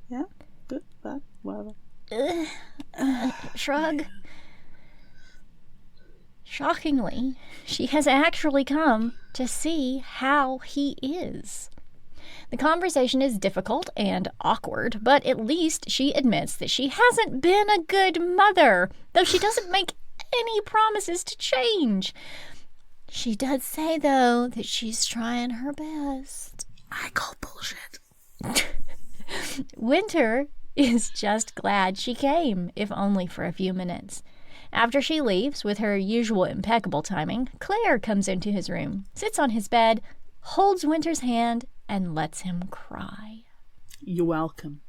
Yeah? Good? Bad? Whatever. Shrug. Shockingly, she has actually come to see how he is. The conversation is difficult and awkward, but at least she admits that she hasn't been a good mother, though she doesn't make any promises to change. She does say, though, that she's trying her best. I call bullshit. Winter is just glad she came, if only for a few minutes. After she leaves, with her usual impeccable timing, Claire comes into his room, sits on his bed, holds Winter's hand, and lets him cry. You're welcome.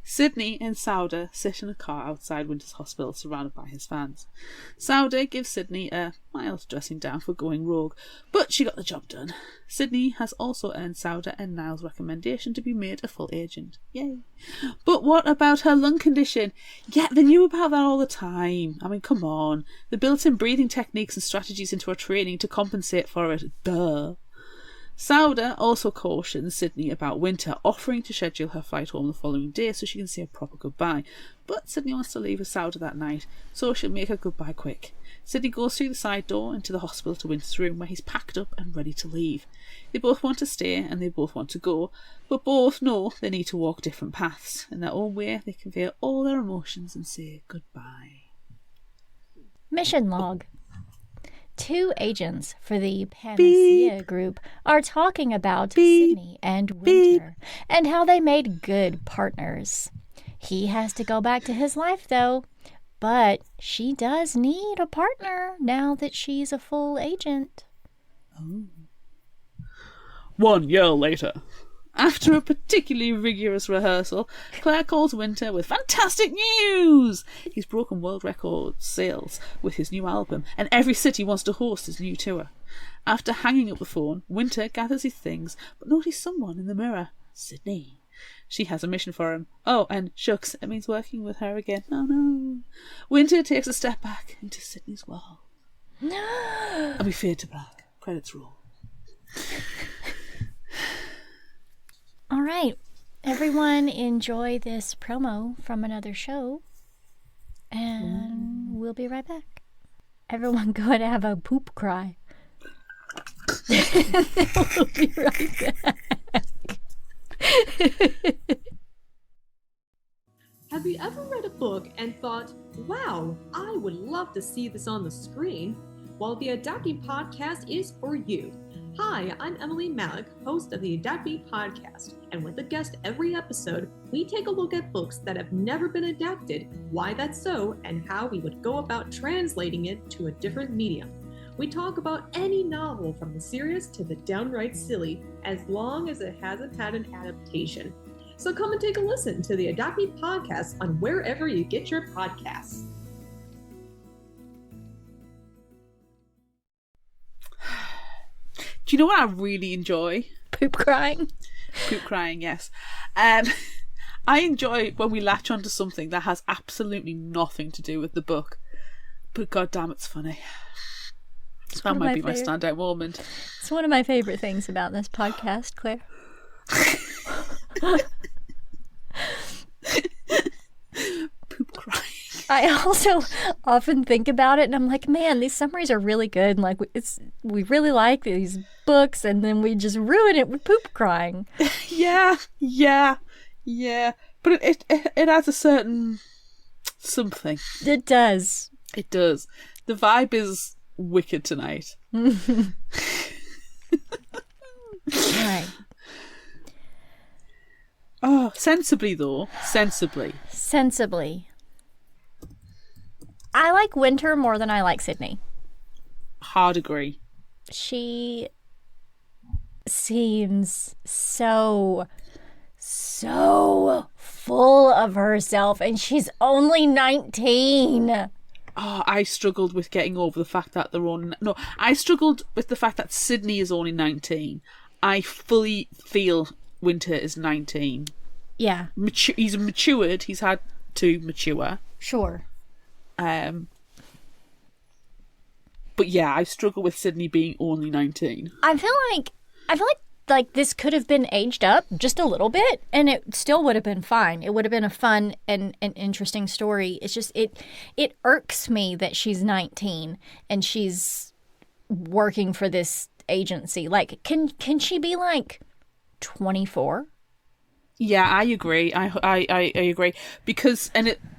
Sydney and Sauda sit in a car outside Winter's hospital surrounded by his fans. Sauda gives Sydney a mild dressing down for going rogue, but she got the job done. Sydney has also earned Sauda and Niall's recommendation to be made a full agent. Yay. But what about her lung condition? Yeah, they knew about that all the time. I mean, come on. They built in breathing techniques and strategies into her training to compensate for it. Duh. Sauda also cautions Sydney about Winter offering to schedule her flight home the following day so she can say a proper goodbye. But Sydney wants to leave with Sauda that night, so she'll make her goodbye quick. Sydney goes through the side door into the hospital to Winter's room, where he's packed up and ready to leave. They both want to stay and they both want to go, but both know they need to walk different paths. In their own way, they convey all their emotions and say goodbye. Mission log. 2 agents for the Panacea group are talking about Sydney and Winter and how they made good partners. He has to go back to his life, though, but she does need a partner now that she's a full agent. Oh. 1 year later. After a particularly rigorous rehearsal, Claire calls Winter with fantastic news! He's broken world record sales with his new album, and every city wants to host his new tour. After hanging up the phone, Winter gathers his things, but notices someone in the mirror. Sydney. She has a mission for him. Oh, and shucks, it means working with her again. Oh no. Winter takes a step back into Sydney's world. And we fade to black. Credits roll. All right, everyone enjoy this promo from another show, and we'll we'll be right back. Everyone go and have a poop cry. We'll be right back. Have you ever read a book and thought, wow, I would love to see this on the screen? Well, the Adapt Me podcast is for you. Hi, I'm Emily Malik, host of the Adapt Me podcast, and with a guest every episode, we take a look at books that have never been adapted, why that's so, and how we would go about translating it to a different medium. We talk about any novel from the serious to the downright silly, as long as it hasn't had an adaptation. So come and take a listen to the Adapt Me podcast on wherever you get your podcasts. Do you know what I really enjoy? Poop crying. Poop crying, yes. I enjoy when we latch onto something that has absolutely nothing to do with the book, but goddamn, it's funny. That might be my standout moment. It's one of my favorite things about this podcast, Claire. Poop crying. I also often think about it, and I'm like, man, these summaries are really good. And like, we really like these books, and then we just ruin it with poop crying. Yeah. But it has a certain something. It does. It does. The vibe is wicked tonight. Right. Oh, sensibly though. Sensibly. I like Winter more than I like Sydney. Hard agree. She seems so full of herself, and she's only 19. Oh, I struggled with getting over the fact that I struggled with the fact that Sydney is only 19. I fully feel Winter is 19. Yeah. He's matured. He's had to mature. Sure. But yeah, I struggle with Sydney being only 19. I feel like this could have been aged up just a little bit, and it still would have been fine. It would have been a fun and interesting story. It's just it irks me that she's 19 and she's working for this agency. Like, can she be like 24? Yeah, I agree. I agree, because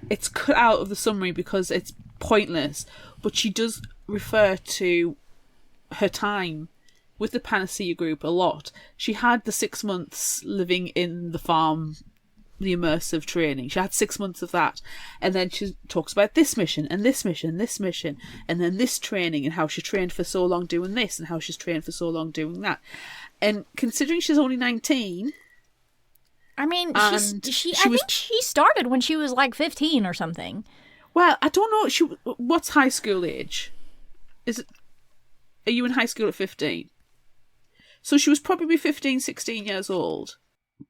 it's cut out of the summary because it's pointless. But she does refer to her time with the Panacea Group a lot. She had the 6 months living in the farm, the immersive training. She had 6 months of that, and then she talks about this mission and this mission, and then this training, and how she trained for so long doing this, and how she's trained for so long doing that. And considering she's only 19. I mean, I think she started when she was like 15 or something. Well, I don't know. What's high school age? Are you in high school at 15? So she was probably 15, 16 years old.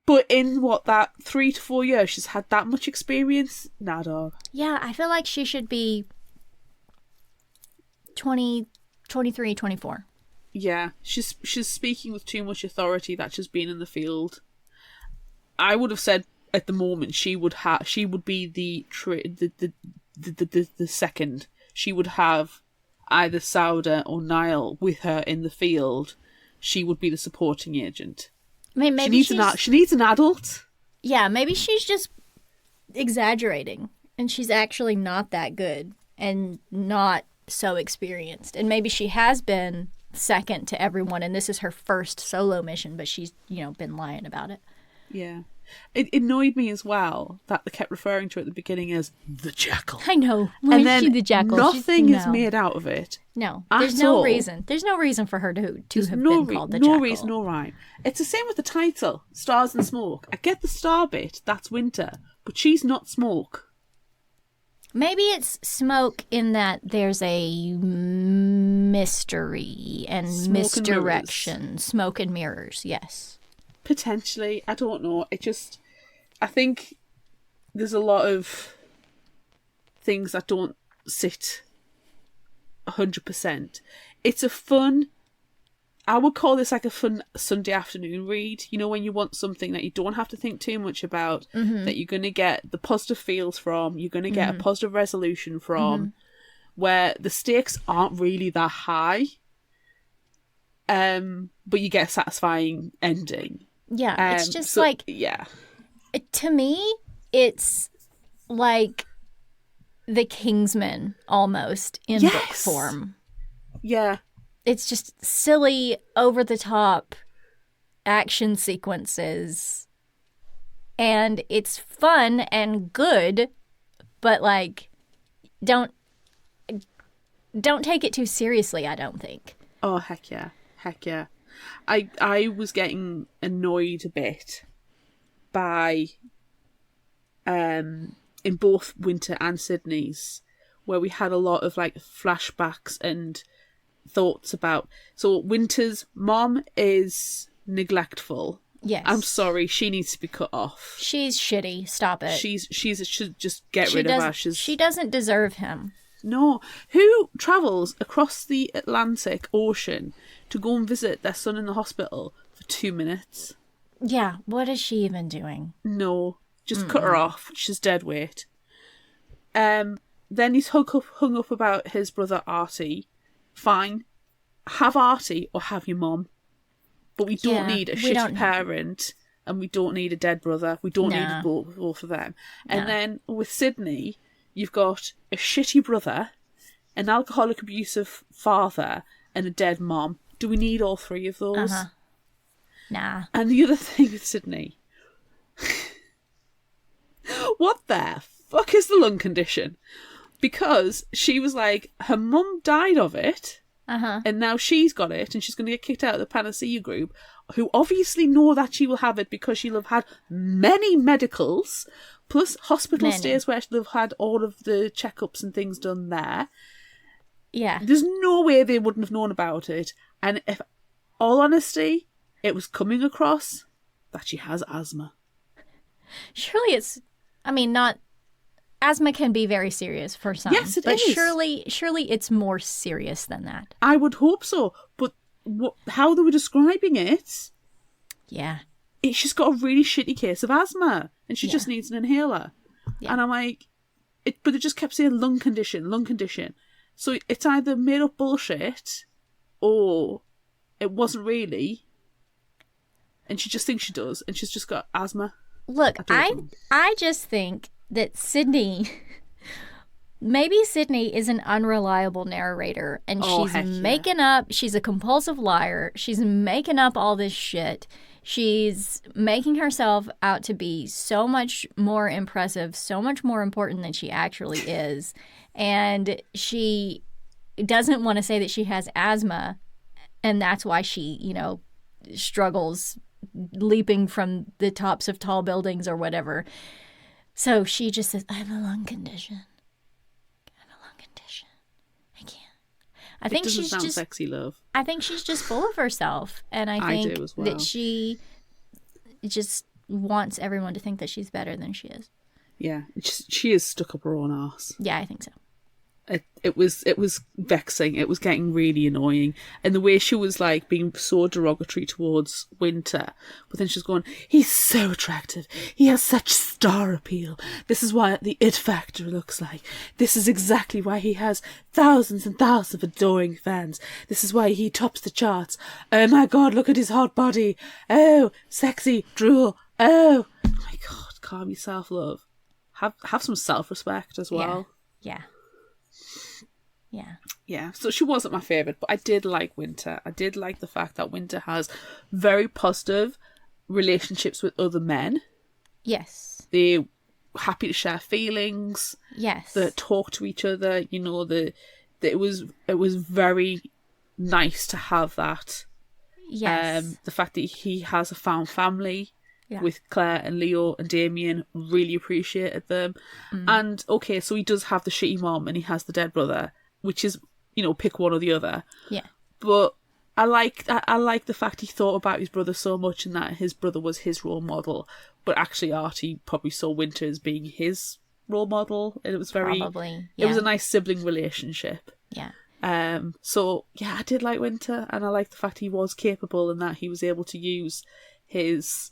But in that 3 to 4 years, she's had that much experience? Nah, dog. Yeah, I feel like she should be 20, 23, 24. Yeah, she's speaking with too much authority that she's been in the field. I would have said at the moment she would be the second. She would have either Sauda or Niall with her in the field. She would be the supporting agent. I mean, maybe she needs an adult. Yeah, maybe she's just exaggerating, and she's actually not that good and not so experienced. And maybe she has been second to everyone, and this is her first solo mission, but she's been lying about it. Yeah. It annoyed me as well that they kept referring to her at the beginning as the Jackal. I know. Why and is then she the Jackal? Nothing is made out of it. No. There's no reason. There's no reason for her to have been called the Jackal. No reason, no rhyme. It's the same with the title, Stars and Smoke. I get the star bit, that's Winter, but she's not Smoke. Maybe it's Smoke in that there's a mystery and misdirection. Smoke and mirrors, yes. Potentially, I don't know. I think there's a lot of things that don't sit 100%. It's a fun, I would call this like a fun Sunday afternoon read. When you want something that you don't have to think too much about, that you're going to get the positive feels from, you're going to get a positive resolution from. where the stakes aren't really that high, but you get a satisfying ending. Yeah, it's just so, like, yeah, to me, it's like the Kingsman almost in book Yes. form. yeah, It's just silly, over the top action sequences. And it's fun and good, but like don't take it too seriously, I don't think. oh heck yeah. I was getting annoyed a bit by in both Winter and Sydney's, where we had a lot of like flashbacks and thoughts about. So Winter's mom is neglectful. Yes. I'm sorry, she needs to be cut off. She's shitty. Stop it. She should just get rid of her. She doesn't deserve him. No. Who travels across the Atlantic Ocean to go and visit their son in the hospital for 2 minutes? Yeah, what is she even doing? No. Just cut her off. She's dead weight. Then he's hung up about his brother Artie. Fine. Have Artie or have your mum. But we don't need a shitty parent, and we don't need a dead brother. We don't need both of them. And then with Sydney, you've got a shitty brother, an alcoholic, abusive father, and a dead mom. Do we need all three of those? Nah. And the other thing with Sydney, what the fuck is the lung condition? Because she was like, her mum died of it. And now she's got it, and she's going to get kicked out of the Panacea group, who obviously know that she will have it because she'll have had many medicals, plus hospital stays where she'll have had all of the checkups and things done there. Yeah. There's no way they wouldn't have known about it. And if, all honesty, it was coming across that she has asthma. Surely it's, I mean, not, asthma can be very serious for some. Yes, it but is. surely it's more serious than that. I would hope so. But how they were describing it, Yeah. she's got a really shitty case of asthma, and she just needs an inhaler. Yeah. And I'm like, but it just kept saying lung condition. So it's either made up bullshit, or it wasn't really, and she just thinks she does, and she's just got asthma. Look, I just think that Sydney is an unreliable narrator, and she's making up, she's a compulsive liar, she's making up all this shit. She's making herself out to be so much more impressive, so much more important than she actually is. And she doesn't want to say that she has asthma, and that's why she, struggles leaping from the tops of tall buildings or whatever. So she just says, I have a lung condition. I can't. I think she's sound just sexy, love. I think she's just full of herself. And I think do as well. that she just wants everyone to think that she's better than she is. Yeah, she is stuck up her own arse. Yeah, I think so. It was vexing. It was getting really annoying, and the way she was like being so derogatory towards Winter, but then she's going, "He's so attractive. He has such star appeal. This is what the it factor looks like. This is exactly why he has thousands and thousands of adoring fans. This is why he tops the charts. Oh my God, look at his hot body. Oh, sexy drool. Oh my God, calm yourself, love. Have some self-respect as well." Yeah. Yeah, so she wasn't my favourite, but I did like Winter. I did like the fact that Winter has very positive relationships with other men. Yes. They're happy to share feelings. Yes. They talk to each other. It was very nice to have that. Yes. The fact that he has a found family with Claire and Leo and Damien, really appreciated them. And okay, so he does have the shitty mom and he has the dead brother, which is, pick one or the other. Yeah. But I like the fact he thought about his brother so much, and that his brother was his role model. But actually, Artie probably saw Winter as being his role model, and it was very It was a nice sibling relationship. Yeah. So yeah, I did like Winter, and I like the fact he was capable and that he was able to use his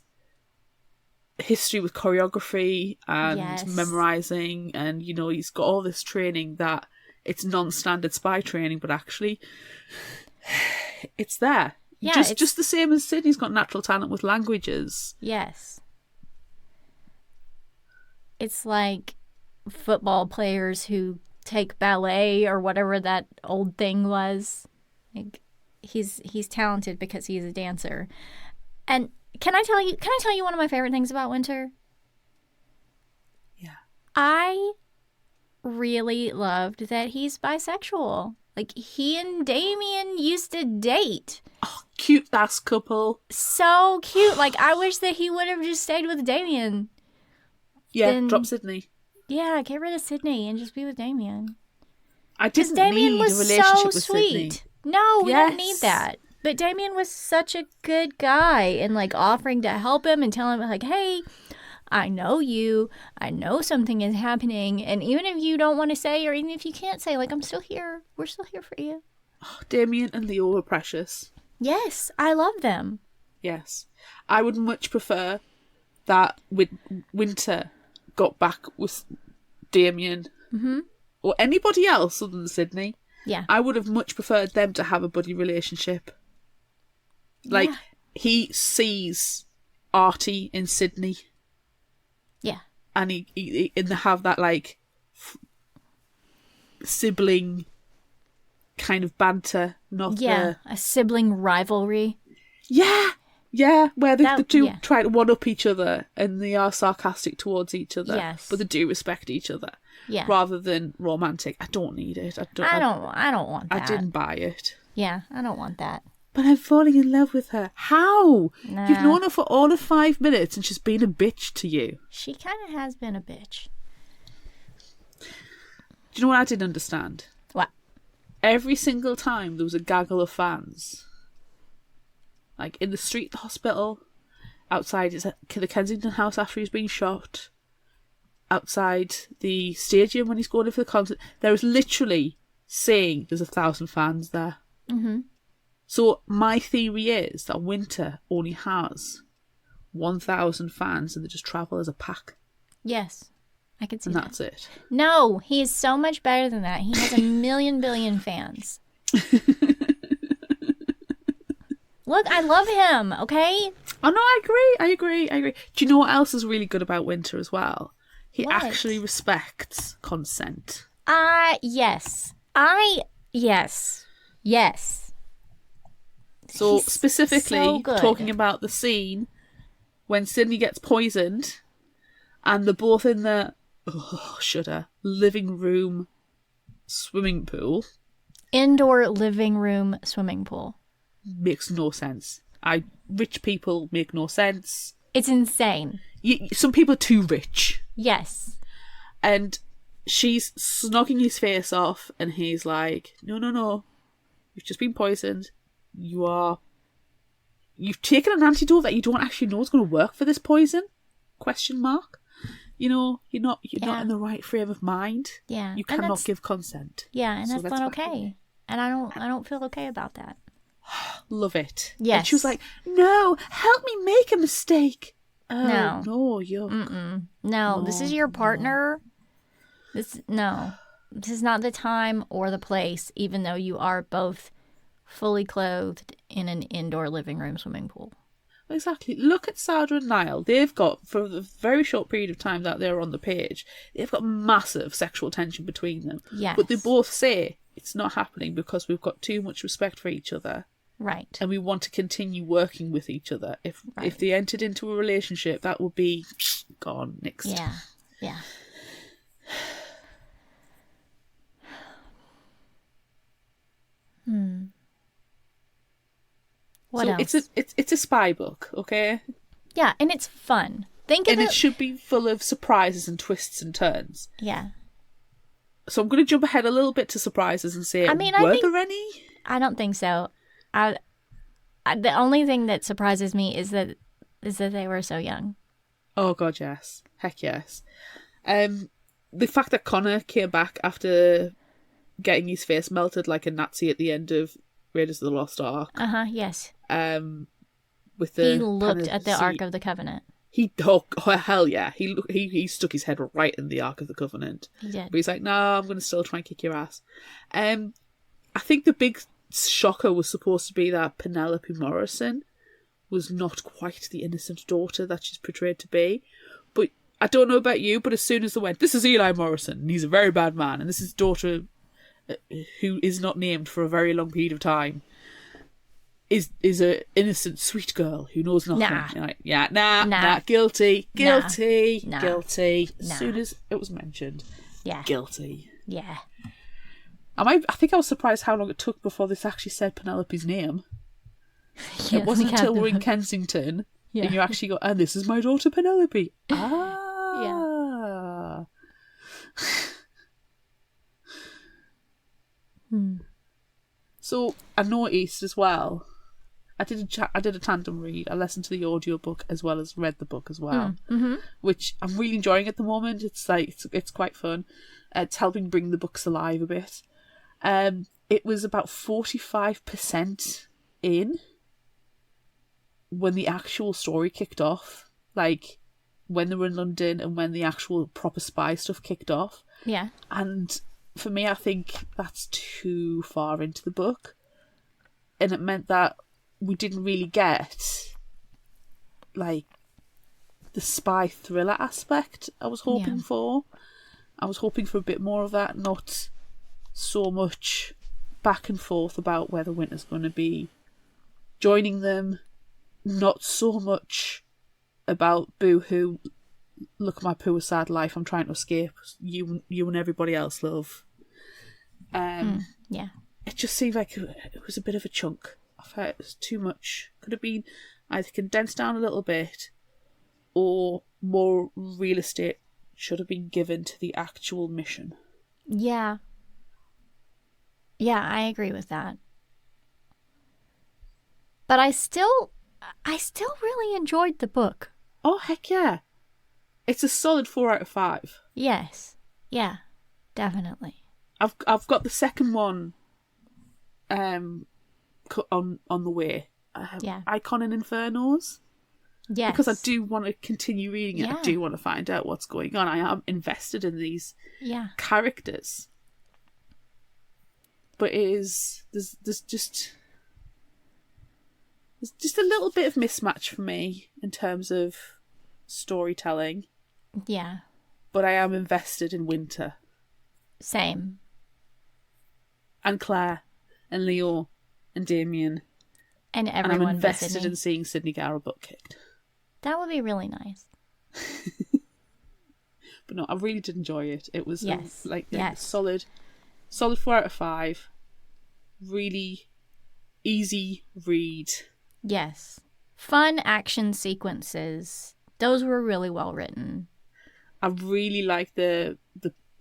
history with choreography and memorizing, and he's got all this training that it's non-standard spy training, but actually it's there. Yeah, just the same as Sydney's got natural talent with languages. Yes. It's like football players who take ballet or whatever that old thing was. Like, he's talented because he's a dancer. And can I tell you one of my favorite things about Winter? Yeah. I really loved that he's bisexual. Like, he and Damien used to date. Oh, cute ass couple. So cute. Like, I wish that he would have just stayed with Damien. Yeah, Then- drop Sydney. Yeah, get rid of Sydney and just be with Damien. I Because didn't Damien need was a relationship so with sweet. Sydney. No, we don't Yes. need that. But Damien was such a good guy and like offering to help him and telling him like, hey, I know you. I know something is happening. And even if you don't want to say or even if you can't say, like, I'm still here. We're still here for you. Damien and Leo were precious. Yes, I love them. Yes. I would much prefer that Winter got back with Damien or anybody else other than Sydney. Yeah. I would have much preferred them to have a buddy relationship. Like, Yeah. he sees Artie in Sydney Yeah. and he and they have that, like, sibling kind of banter. Not Yeah. A sibling rivalry. Yeah, where the two yeah. try to one-up each other and they are sarcastic towards each other. Yes. But they do respect each other. Yeah. Rather than romantic. I don't need it. I don't want that. I didn't buy it. Yeah, I don't want that. But I'm falling in love with her. How? Nah. You've known her for all of 5 minutes and she's been a bitch to you. She kind of has been a bitch. Do you know what I didn't understand? What? Every single time there was a gaggle of fans. Like in the street at the hospital, outside the Kensington house after he's been shot, outside the stadium when he's going in for the concert. There is literally saying there's 1,000 fans there. Mm-hmm. So my theory is that Winter only has 1,000 fans and they just travel as a pack. Yes. I can see And that. that's it. No, he is so much better than that. He has a million billion fans. Look, I love him, okay? Oh no, I agree. Do you know what else is really good about Winter as well? He What? actually respects consent. Yes. Yes. Yes. So He's specifically so good. talking about the scene when Sydney gets poisoned and they're both in the living room swimming pool. Indoor living room swimming pool. Makes no sense. Rich people make no sense. It's insane. Some people are too rich. Yes. And she's snogging his face off and he's like, no. You've just been poisoned. You've taken an antidote that you don't actually know is going to work for this poison? ? You know, you're not in the right frame of mind. Yeah. You And cannot that's- give consent. Yeah, and So that's not fine. okay. And I don't feel okay about that. Love it. Yes. And she was like, no, help me make a mistake. Oh, No. no, you're... No, this is your partner. This is not the time or the place, even though you are both fully clothed in an indoor living room swimming pool. Exactly. Look at Sandra and Niall. They've got, for the very short period of time that they're on the page, they've got massive sexual tension between them. Yes. But they both say it's not happening because we've got too much respect for each other Right. and we want to continue working with each other. If they entered into a relationship, that would be gone next. Yeah. Yeah. What So else? it's a spy book, okay? Yeah, and it's fun. Think of And it. it should be full of surprises and twists and turns. Yeah. So I'm going to jump ahead a little bit to surprises and say, I mean, I were think- there any? I don't think so. The only thing that surprises me is that they were so young. Oh god, yes. Heck yes. The fact that Connor came back after getting his face melted like a Nazi at the end of Raiders of the Lost Ark. Yes. With the He looked kind of at the Ark of the Covenant. Oh hell yeah, he stuck his head right in the Ark of the Covenant. He did. But he's like, no, I'm going to still try and kick your ass. I think the big shocker was supposed to be that Penelope Morrison was not quite the innocent daughter that she's portrayed to be. But I don't know about you, but as soon as they went, this is Eli Morrison, and he's a very bad man, and this is his daughter, who is not named for a very long period of time, is a innocent, sweet girl who knows nothing. Nah. You're like, yeah, nah, guilty. Nah. As Nah. soon as it was mentioned, Yeah. guilty. Yeah. I think I was surprised how long it took before this actually said Penelope's name. It wasn't until we're in Kensington and you actually go, and this is my daughter Penelope. Ah. So I noticed as well, I did a tandem read. I listened to the audiobook as well as read the book as well, which I'm really enjoying at the moment. It's like it's quite fun. It's helping bring the books alive a bit. It was about 45% in when the actual story kicked off, like when they were in London and when the actual proper spy stuff kicked off. Yeah. And for me, I think that's too far into the book. And it meant that we didn't really get, like, the spy thriller aspect I was hoping for. I was hoping for a bit more of that, not so much back and forth about whether Winter's going to be joining them, not so much about boo-hoo, look at my poor sad life, I'm trying to escape you and everybody else, love. Yeah. It just seemed like it was a bit of a chunk. I felt it was too much. Could have been either condensed down a little bit, or more real estate should have been given to the actual mission. Yeah. Yeah, I agree with that. But I still really enjoyed the book. Oh, heck yeah. It's a solid 4 out of 5. Yes. Yeah, definitely. I've got the second one on the way. Icon and Infernos. Yes. Because I do want to continue reading it. Yeah. I do want to find out what's going on. I am invested in these characters. But there's just a little bit of mismatch for me in terms of storytelling. Yeah. But I am invested in Winter. Same. And Claire. And Leo. And Damien. And everyone. And I'm invested visiting. in seeing Sydney Garrow butt kicked. That would be really nice. But no, I really did enjoy it. It was solid 4 out of 5. Really easy read. Yes. Fun action sequences. Those were really well written. I really like the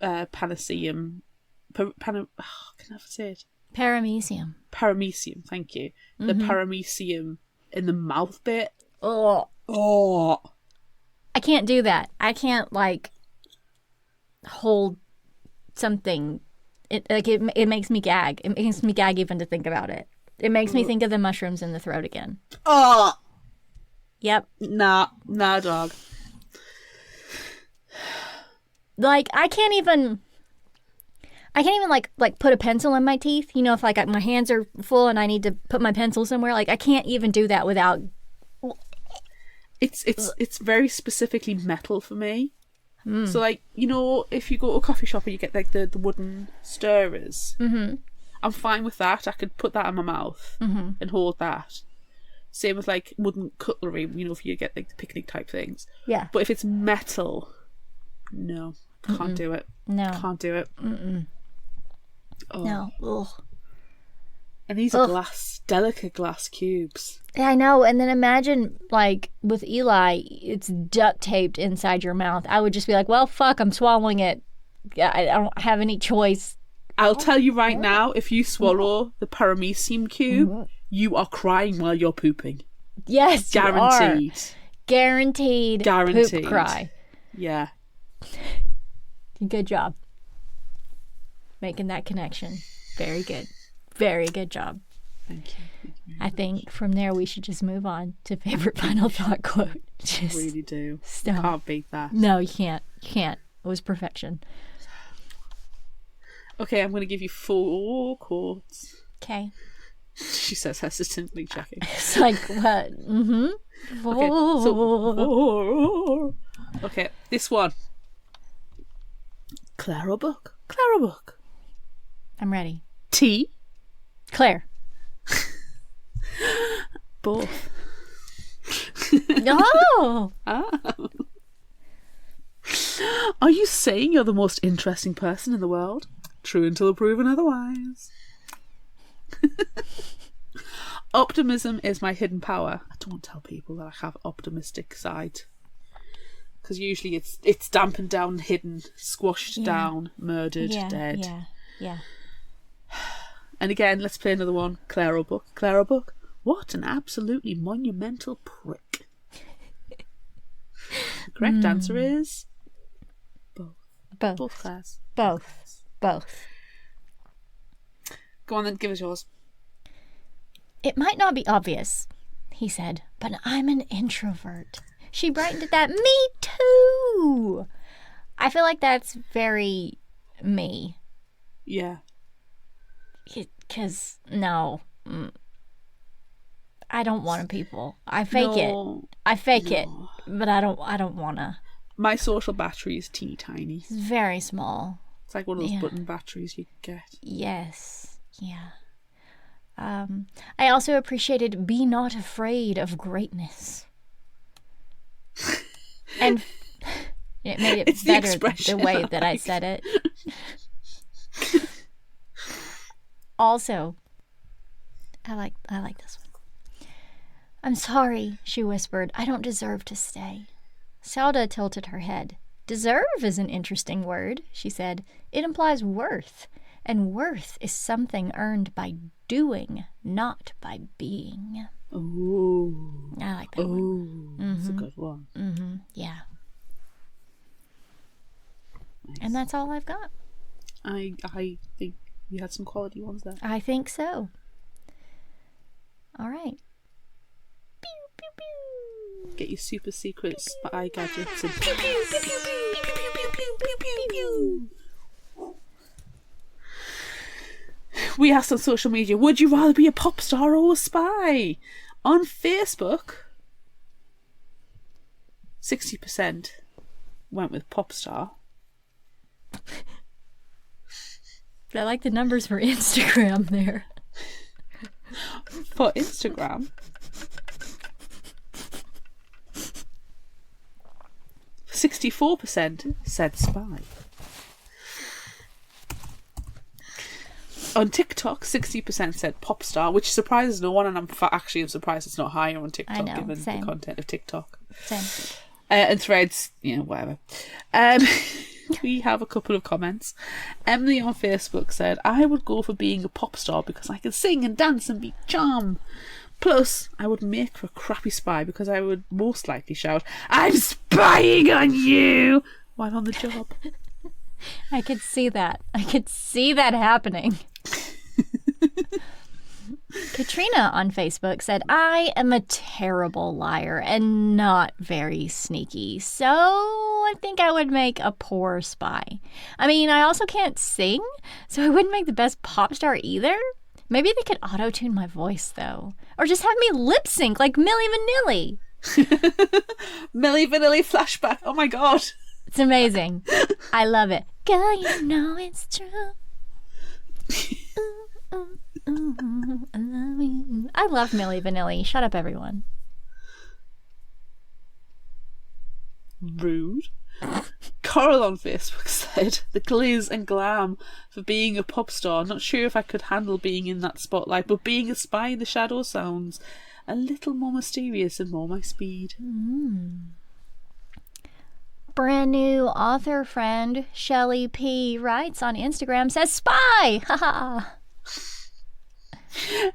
Panaceum. Can I ever say it? Paramecium. Paramecium, thank you. The paramecium in the mouth bit. Oh. I can't do that. I can't, like, hold something. It makes me gag. It makes me gag even to think about it. It makes me think of the mushrooms in the throat again. Oh! Yep. Nah, dog. Like, I can't even like put a pencil in my teeth. You know, if like my hands are full and I need to put my pencil somewhere, like I can't even do that without. It's very specifically metal for me. So like, you know, if you go to a coffee shop and you get like the wooden stirrers, I'm fine with that. I could put that in my mouth and hold that. Same with like wooden cutlery, you know, if you get like the picnic type things. Yeah. But if it's metal, no, can't do it. No. Can't do it. Oh. No. Ugh. And these are delicate glass cubes. Yeah, I know. And then imagine, like, with Eli, it's duct taped inside your mouth. I would just be like, well, fuck, I'm swallowing it. I don't have any choice. I'll tell you right now, if you swallow the paramecium cube, you are crying while you're pooping. Yes, Guaranteed. you are. Guaranteed. Poop cry. Yeah. Good job. Making that connection. Very good. Very good job. Thank you. I think from there we should just move on to favorite final thought quote. Just Really do. stop. Can't beat that. No, you can't. You can't. It was perfection. Okay, I'm going to give you 4 quotes. Okay. She says hesitantly checking. It's like, what? Mm-hmm. Okay, so... Okay, this one. Clara Book. Clara Book. I'm ready. Tea. Claire. Both. Oh! Ah. Are you saying you're the most interesting person in the world? True until proven otherwise. Optimism is my hidden power. I don't tell people that I have optimistic side, because usually it's dampened down, hidden, squashed down, murdered, dead. Yeah. And again, let's play another one. Clara Book. Clara Book. What an absolutely monumental prick. The correct answer is both. Both, Claires. Both. Go on then, give us yours. It might not be obvious, he said, but I'm an introvert. She brightened at that. Me too! I feel like that's very me. Yeah. Because, no. I don't want to people. I fake it, but I don't want to. My social battery is teeny tiny. It's very small. It's like one of those button batteries you get. Yes. Yeah. I also appreciated be not afraid of greatness. And it made it better the way that I said it. Also, I like this one. I'm sorry, she whispered. I don't deserve to stay. Zelda tilted her head. Deserve is an interesting word, she said. It implies worth, and worth is something earned by doing, not by being. Ooh. I like that one. That's a good one. Mm-hmm. Yeah. Nice. And that's all I've got. I think you had some quality ones there. I think so. All right. Pew, pew, pew. Get your super secret spy gadgets and pew, pew, pew, pew, pew, pew, pew, pew, pew, pew, pew. We asked on social media, would you rather be a pop star or a spy? On Facebook, 60% went with pop star. I like the numbers for Instagram there. For Instagram, 64% said spy. On TikTok, 60% said pop star, which surprises no one, and I'm surprised it's not higher on TikTok, given the content of TikTok. Same. And Threads, whatever. We have a couple of comments. Emily on Facebook said, I would go for being a pop star because I can sing and dance and be charm. Plus, I would make for a crappy spy because I would most likely shout, I'm spying on you, while on the job. I could see that. Happening. Katrina on Facebook said, I am a terrible liar and not very sneaky, so I think I would make a poor spy. I mean, I also can't sing, so I wouldn't make the best pop star either. Maybe they could auto-tune my voice, though. Or just have me lip-sync like Milli Vanilli. Milli Vanilli flashback. Oh my god. It's amazing. I love it. Girl, you know it's true. I love you. I love Milli Vanilli. Shut up, everyone. Rude. Coral on Facebook said, the gliz and glam for being a pop star. Not sure if I could handle being in that spotlight, but being a spy in the shadows sounds a little more mysterious and more my speed. Brand new author friend Shelly P writes on Instagram, says spy. Haha.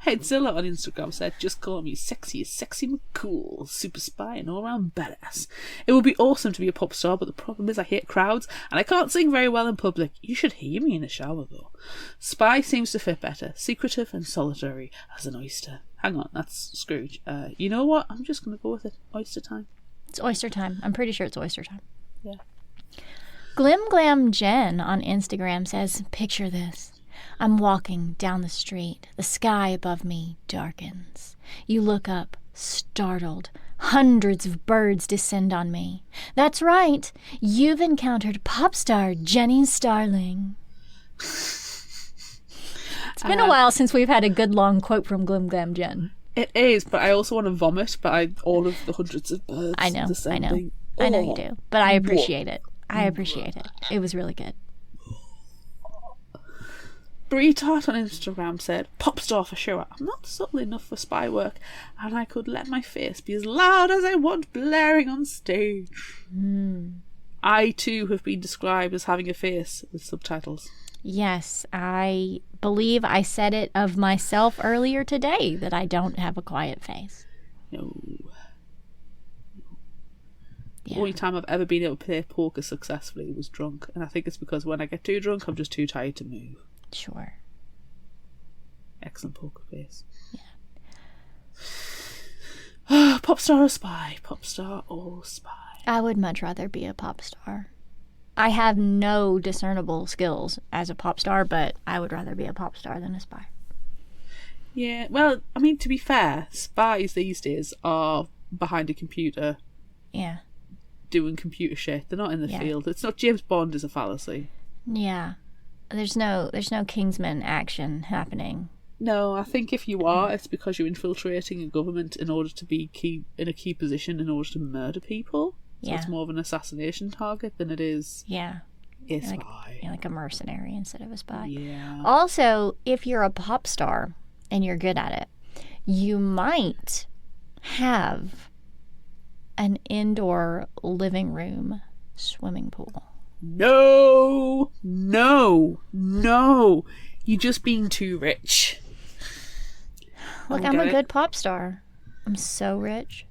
Headzilla on Instagram said, just call me sexy McCool, super spy and all around badass. It would be awesome to be a pop star, but the problem is I hate crowds and I can't sing very well in public. You should hear me in the shower though. Spy seems to fit better, secretive and solitary as an oyster. hang on, that's Scrooge. You know what? I'm just going to go with it. Oyster time. It's oyster time. I'm pretty sure it's oyster time. Yeah. Glim Glam Jen on Instagram says, picture this. I'm walking down the street. The sky above me darkens. You look up, startled. Hundreds of birds descend on me. That's right. You've encountered pop star Jenny Starling. It's been a while since we've had a good long quote from Glim Glam Jen. It is, but I also want to vomit by all of the hundreds of birds. I know. descending. I know you do, but I appreciate it. I appreciate it. It was really good. Brie Tart on Instagram said, pop star for sure. I'm not subtle enough for spy work, and I could let my face be as loud as I want blaring on stage. I too have been described as having a face with subtitles. Yes, I believe I said it of myself earlier today that I don't have a quiet face. No. Yeah. The only time I've ever been able to play poker successfully was drunk, and I think it's because when I get too drunk, I'm just too tired to move. Sure. Excellent poker face. Yeah. Pop star or spy? Pop star or spy? I would much rather be a pop star. I have no discernible skills as a pop star, but I would rather be a pop star than a spy. Yeah, well, I mean, to be fair, spies these days are behind a computer Yeah. doing computer shit. They're not in the Yeah. field. It's not James Bond is a fallacy. Yeah. There's no Kingsman action happening. No, I think if you are, it's because you're infiltrating a government in order to be in a key position in order to murder people. So Yeah. it's more of an assassination target than it is Yeah. a Like, spy. like a mercenary instead of a spy. Yeah. Also, if you're a pop star and you're good at it, you might have an indoor living room swimming pool. No, you're just being too rich. Look, I I'm don't a get good pop star. I'm so rich.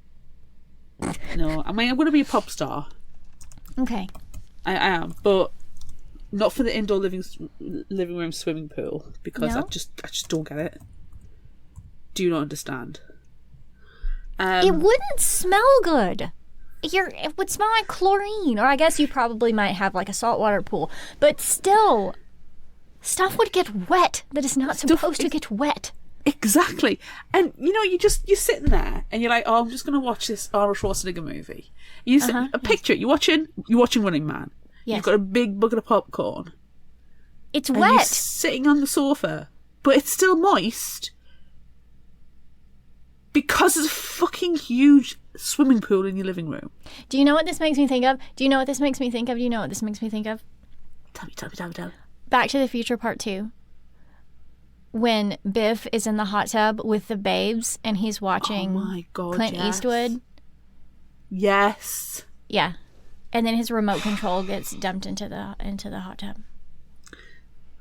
No, I mean, I'm going to be a pop star. Okay. I am, but not for the indoor living room swimming pool, because No? I just don't get it. Do you not understand? It wouldn't smell good. It would smell like chlorine, or I guess you probably might have like a saltwater pool, but still, stuff would get wet that is not supposed to get wet. Exactly. And you know, you're sitting there and you're like, oh, I'm just going to watch this Arnold Schwarzenegger movie. A picture. You're watching Running Man. Yes. You've got a big bucket of popcorn. It's And you're wet. sitting on the sofa, but it's still moist because there's a fucking huge swimming pool in your living room. Do you know what this makes me think of? Do you know what this makes me think of? Tell me. Back to the Future Part 2. When Biff is in the hot tub with the babes and he's watching Oh my God, Clint yes. Eastwood. Yes. Yeah. And then his remote control gets dumped into the hot tub.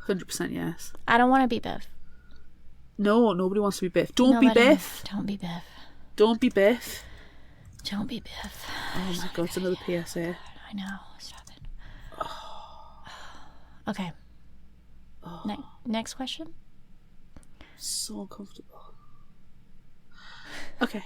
100% yes. I don't want to be Biff. No, nobody wants to be Biff. Don't Nobody- be Biff. Don't be Biff. Don't be Biff. Don't be Biff. Oh my God, it's another PSA. I know. Stop it. Okay. Next question. So uncomfortable. Okay.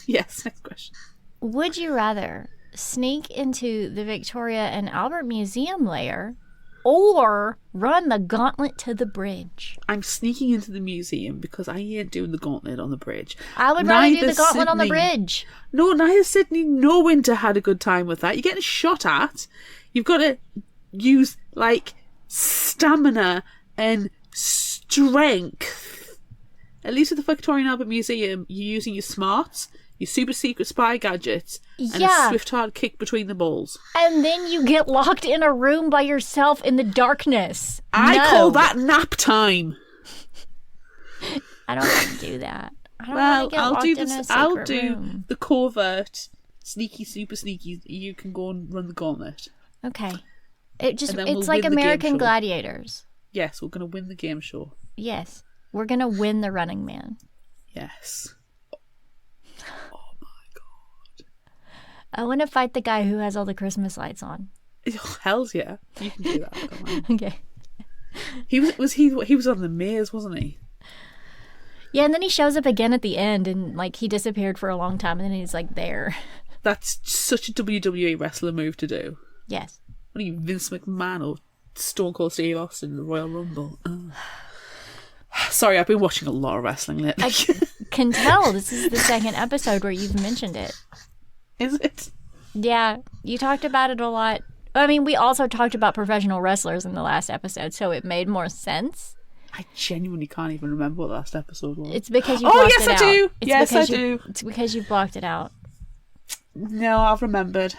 Yes, next question. Would you rather sneak into the Victoria and Albert Museum layer or run the gauntlet to the bridge? I'm sneaking into the museum because I ain't doing the gauntlet on the bridge. I would rather do Neither the gauntlet on the Sydney- bridge. No, neither Sydney nor Winter had a good time with that. You're getting shot at. You've got to use, like, stamina and strength. At least with the Victorian Albert Museum, you're using your smarts, your super secret spy gadgets, and Yeah. a swift hard kick between the balls. And then you get locked in a room by yourself in the darkness. I No. call that nap time. I don't want to do that. I don't Well, want to get I'll locked do in a this. secret I'll do room. the covert, sneaky, super sneaky. You can go and run the gauntlet. Okay. It's And then we'll like win the game American show. Gladiators. Yes, we're going to win the game show. Yes. We're going to win the Running Man. Yes. Oh my God. I want to fight the guy who has all the Christmas lights on. Oh, hells yeah. You can do that. Come on. Okay. He was on the maze, wasn't he? Yeah, and then he shows up again at the end, and like he disappeared for a long time, and then he's like there. That's such a WWE wrestler move to do. Yes. What are you, Vince McMahon or Stone Cold Steve Austin in the Royal Rumble? Sorry, I've been watching a lot of wrestling lately. I can tell this is the second episode where you've mentioned it. Is it? Yeah, you talked about it a lot. I mean, we also talked about professional wrestlers in the last episode, so it made more sense. I genuinely can't even remember what the last episode was. It's because you blocked it out. Oh, yes, I do. It's Yes, I because do. It's because you blocked it out. No, I've remembered.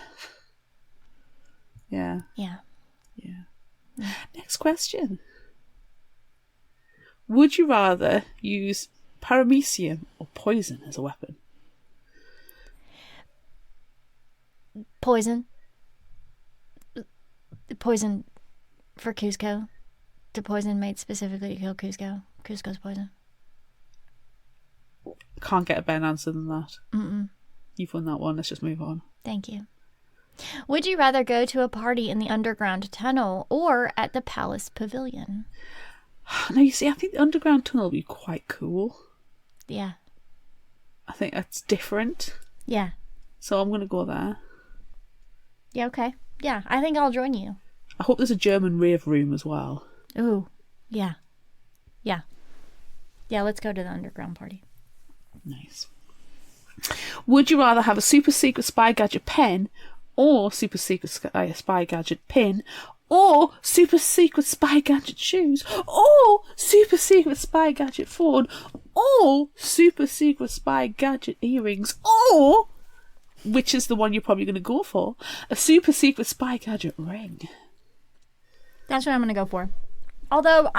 Yeah. Yeah. Next question. Would you rather use paramecium or poison as a weapon? Poison. Poison for Cusco. The poison made specifically to kill Cusco. Cusco's poison. Can't get a better answer than that. Mm-mm. You've won that one. Let's just move on. Thank you. Would you rather go to a party in the underground tunnel or at the Palace Pavilion? Now, you see, I think the underground tunnel would be quite cool. Yeah. I think that's different. Yeah. So I'm going to go there. Yeah, okay. Yeah, I think I'll join you. I hope there's a German rave room as well. Ooh, yeah. Yeah. Yeah, let's go to the underground party. Nice. Would you rather have a super secret spy gadget pen or super secret spy gadget pin or super secret spy gadget shoes or super secret spy gadget phone or super secret spy gadget earrings or, which is the one you're probably going to go for, a super secret spy gadget ring? That's what I'm going to go for. Although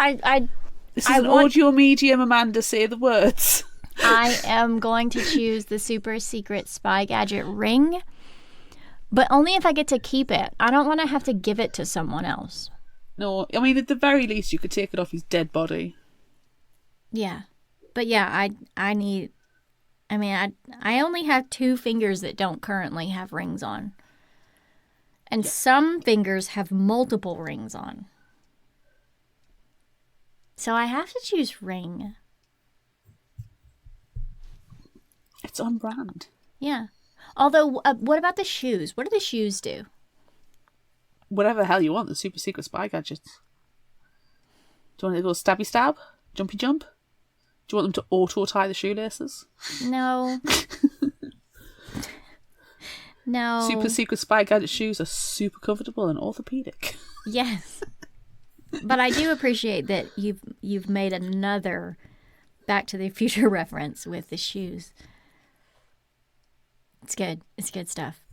This is an audio medium, Amanda, say the words. I am going to choose the super secret spy gadget ring, but only if I get to keep it. I don't want to have to give it to someone else. No, I mean, at the very least, you could take it off his dead body. Yeah. But yeah, I only have 2 fingers that don't currently have rings on. And some fingers have multiple rings on. So I have to choose ring. It's on brand. Yeah. Although, what about the shoes? What do the shoes do? Whatever the hell you want, the super secret spy gadgets. Do you want it to go stabby stab? Jumpy jump? Do you want them to auto tie the shoelaces? No. No. Super secret spy gadget shoes are super comfortable and orthopedic. Yes. But I do appreciate that you've made another Back to the Future reference with the shoes. It's good. It's good stuff.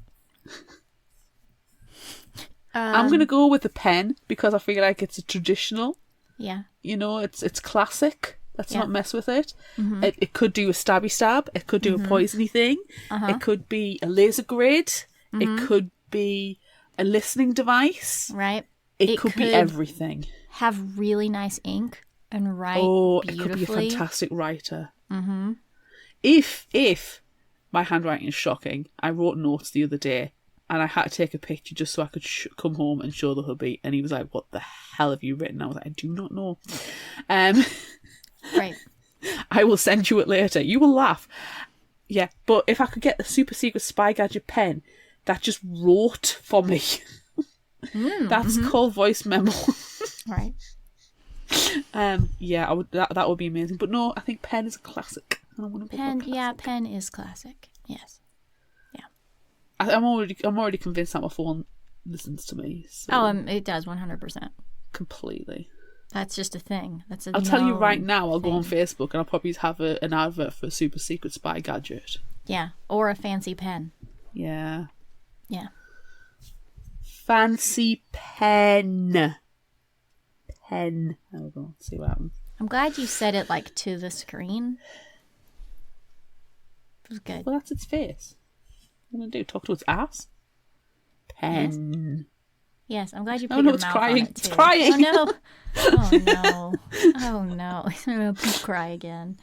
I'm going to go with the pen because I feel like it's a traditional. Yeah. You know, it's classic. Let's not mess with it. Mm-hmm. It could do a stabby stab. It could do a poisony thing. Uh-huh. It could be a laser grade. Mm-hmm. It could be a listening device. Right. It could be everything. Have really nice ink and write beautifully. It could be a fantastic writer. Mm-hmm. If my handwriting is shocking, I wrote notes the other day and I had to take a picture just so I could come home and show the hubby, and he was like, "What the hell have you written?" I was like, "I do not know." Right. I will send you it later. You will laugh. Yeah, but if I could get the super secret spy gadget pen that just wrote for me, that's called voice memo. Right. Yeah, I would. That would be amazing. But no, I think pen is a classic. I want to Pen, yeah, pen is classic. Yes. Yeah. I'm already convinced that my phone listens to me. So Oh, it does 100%. completely. That's just a thing. That's a I'll tell you right known now. I'll go on thing. Facebook and I'll probably have an advert for a super secret spy gadget. Yeah, or a fancy pen. Yeah. Yeah. Fancy pen. Pen. There we go. Let's see what happens. I'm glad you said it like to the screen. It was good. Well, that's its face. What am I going to do? Talk to its ass? Pen. Yes, I'm glad you put Oh no, your it's mouth crying. on it It's too. crying. Oh no. Oh no. Oh no. I'm gonna cry again.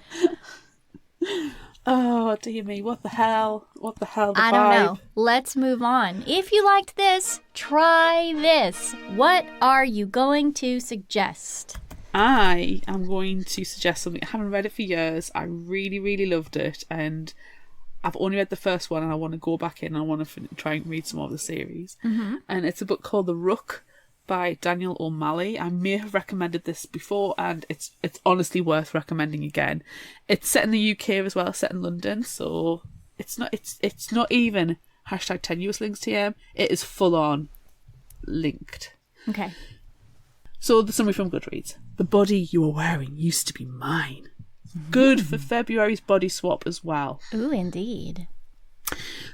Oh dear me! What the hell? What the hell? The I don't vibe? know. Let's move on. If you liked this, try this. What are you going to suggest? I am going to suggest something. I haven't read it for years. I really, really loved it, and I've only read the first one, and I want to go back in and I want to try and read some of the series. And it's a book called The Rook by Daniel O'Malley. I may have recommended this before, and it's honestly worth recommending again. It's set in the UK as well, set in London, so it's not even hashtag tenuous links TM. It is full on linked. Okay. So the summary from Goodreads. The body you were wearing used to be mine. Good for February's body swap as well. Ooh, indeed.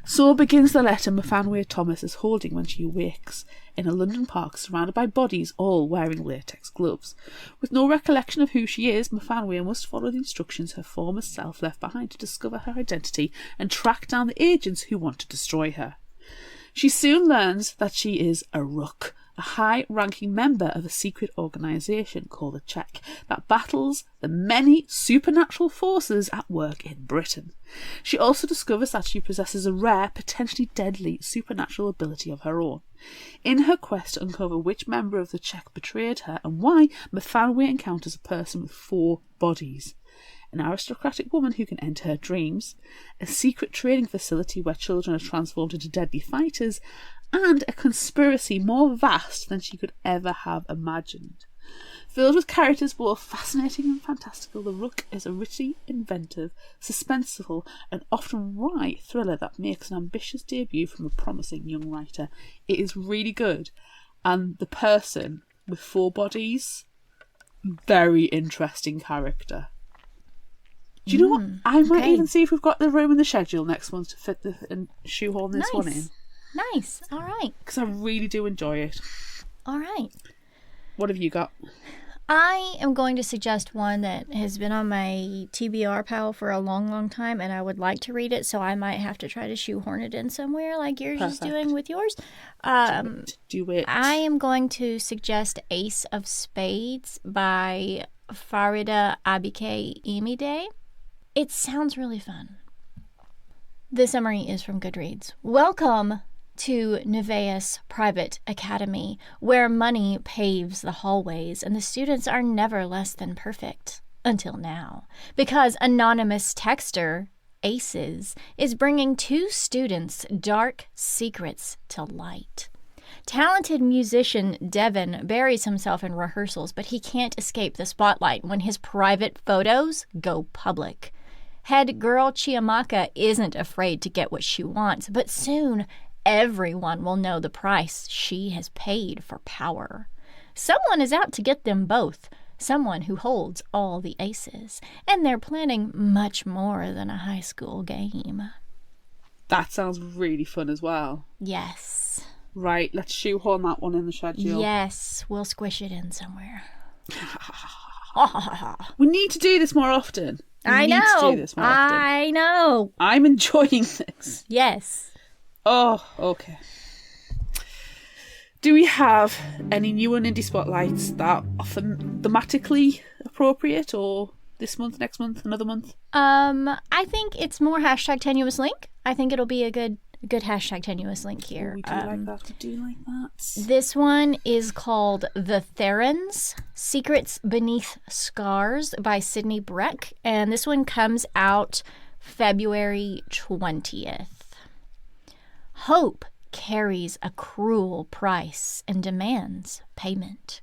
So begins the letter Mfanwe Thomas is holding when she awakes in a London park surrounded by bodies all wearing latex gloves. With no recollection of who she is, Mfanwe must follow the instructions her former self left behind to discover her identity and track down the agents who want to destroy her. She soon learns that she is a Rook, a high-ranking member of a secret organisation called the Check that battles the many supernatural forces at work in Britain. She also discovers that she possesses a rare, potentially deadly supernatural ability of her own. In her quest to uncover which member of the Check betrayed her and why, Mfanwe encounters a person with 4 bodies. An aristocratic woman who can enter her dreams, a secret training facility where children are transformed into deadly fighters, and a conspiracy more vast than she could ever have imagined. Filled with characters both fascinating and fantastical, The Rook is a richly inventive, suspenseful, and often wry thriller that makes an ambitious debut from a promising young writer. It is really good, and the person with 4 bodies, very interesting character. Do you know what? I might even see if we've got the room in the schedule next month to fit and shoehorn this one in. Nice. All right. Because I really do enjoy it. All right. What have you got? I am going to suggest one that has been on my TBR pile for a long, long time, and I would like to read it, so I might have to try to shoehorn it in somewhere like you're just doing with yours. Do it. I am going to suggest Ace of Spades by Farida Abike Imide. It sounds really fun. The summary is from Goodreads. Welcome to Nevaeus Private Academy, where money paves the hallways and the students are never less than perfect. Until now. Because anonymous texter, Aces, is bringing 2 students' dark secrets to light. Talented musician Devin buries himself in rehearsals, but he can't escape the spotlight when his private photos go public. Head girl Chiamaka isn't afraid to get what she wants, but soon everyone will know the price she has paid for power. Someone is out to get them both, someone who holds all the aces, and they're planning much more than a high school game. That sounds really fun as well. Yes. Right, let's shoehorn that one in the schedule. Yes, we'll squish it in somewhere. We need to do this more often. I know. I'm enjoying this. Yes. Oh, okay. Do we have any new and indie spotlights that are thematically appropriate, or this month, next month, another month? I think it's more hashtag tenuous link. I think it'll be a good hashtag tenuous link here. We do like that. We do like that. This one is called The Therans, Secrets Beneath Scars by Sydney Breck. And this one comes out February 20th. Hope carries a cruel price and demands payment.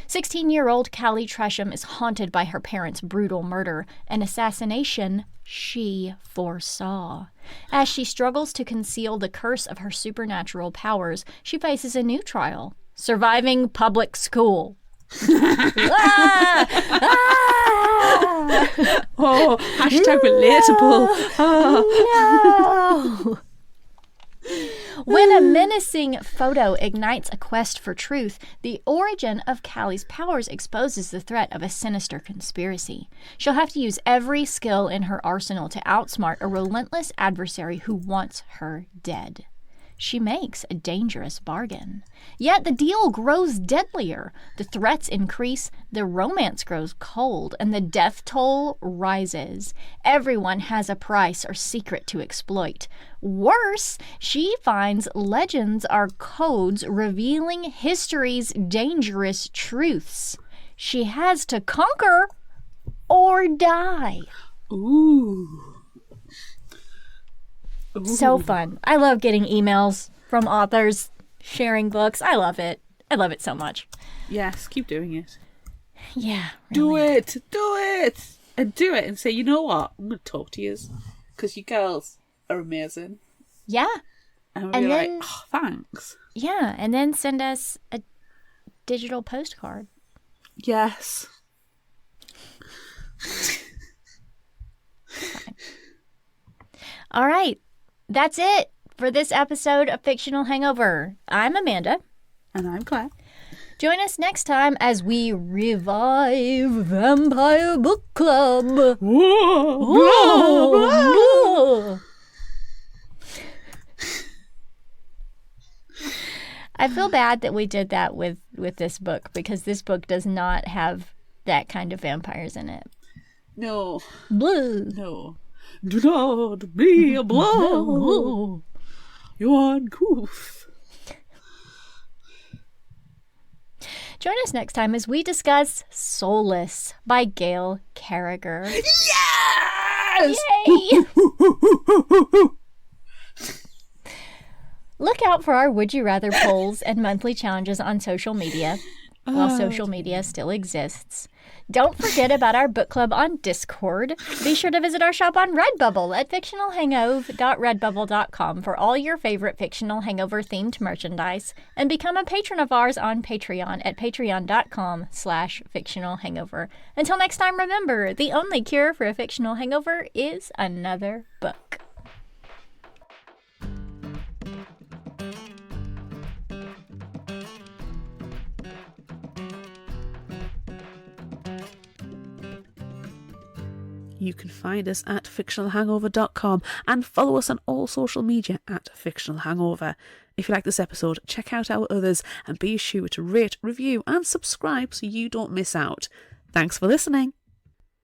16-year-old Callie Tresham is haunted by her parents' brutal murder, an assassination she foresaw. As she struggles to conceal the curse of her supernatural powers, she faces a new trial: surviving public school. Oh, hashtag relatable. No. When a menacing photo ignites a quest for truth, the origin of Callie's powers exposes the threat of a sinister conspiracy. She'll have to use every skill in her arsenal to outsmart a relentless adversary who wants her dead. She makes a dangerous bargain. Yet the deal grows deadlier. The threats increase, the romance grows cold, and the death toll rises. Everyone has a price or secret to exploit. Worse, she finds legends are codes revealing history's dangerous truths. She has to conquer or die. Ooh. So fun. I love getting emails from authors sharing books. I love it. I love it so much. Yes, keep doing it. Yeah. Do Really. it. Do it. And do it and say, you know what? I'm going to talk to you because you girls are amazing. Yeah. And we'll And be then- like, oh, thanks. Yeah. And then send us a digital postcard. Yes. All right. That's it for this episode of Fictional Hangover. I'm Amanda. And I'm Claire. Join us next time as we revive Vampire Book Club. Whoa. I feel bad that we did that with this book because this book does not have that kind of vampires in it. No. Blue. No. Do not be a blow. You're uncouth. Join us next time as we discuss Soulless by Gail Carriger. Yes! Yay! Look out for our Would You Rather polls and monthly challenges on social media, while social media still exists. Don't forget about our book club on Discord. Be sure to visit our shop on Redbubble at fictionalhangover.redbubble.com for all your favorite Fictional Hangover themed merchandise, and become a patron of ours on Patreon at patreon.com/fictionalhangover. Until next time, remember, the only cure for a fictional hangover is another book. You can find us at fictionalhangover.com and follow us on all social media at Fictional Hangover. If you like this episode, check out our others and be sure to rate, review and subscribe so you don't miss out. Thanks for listening.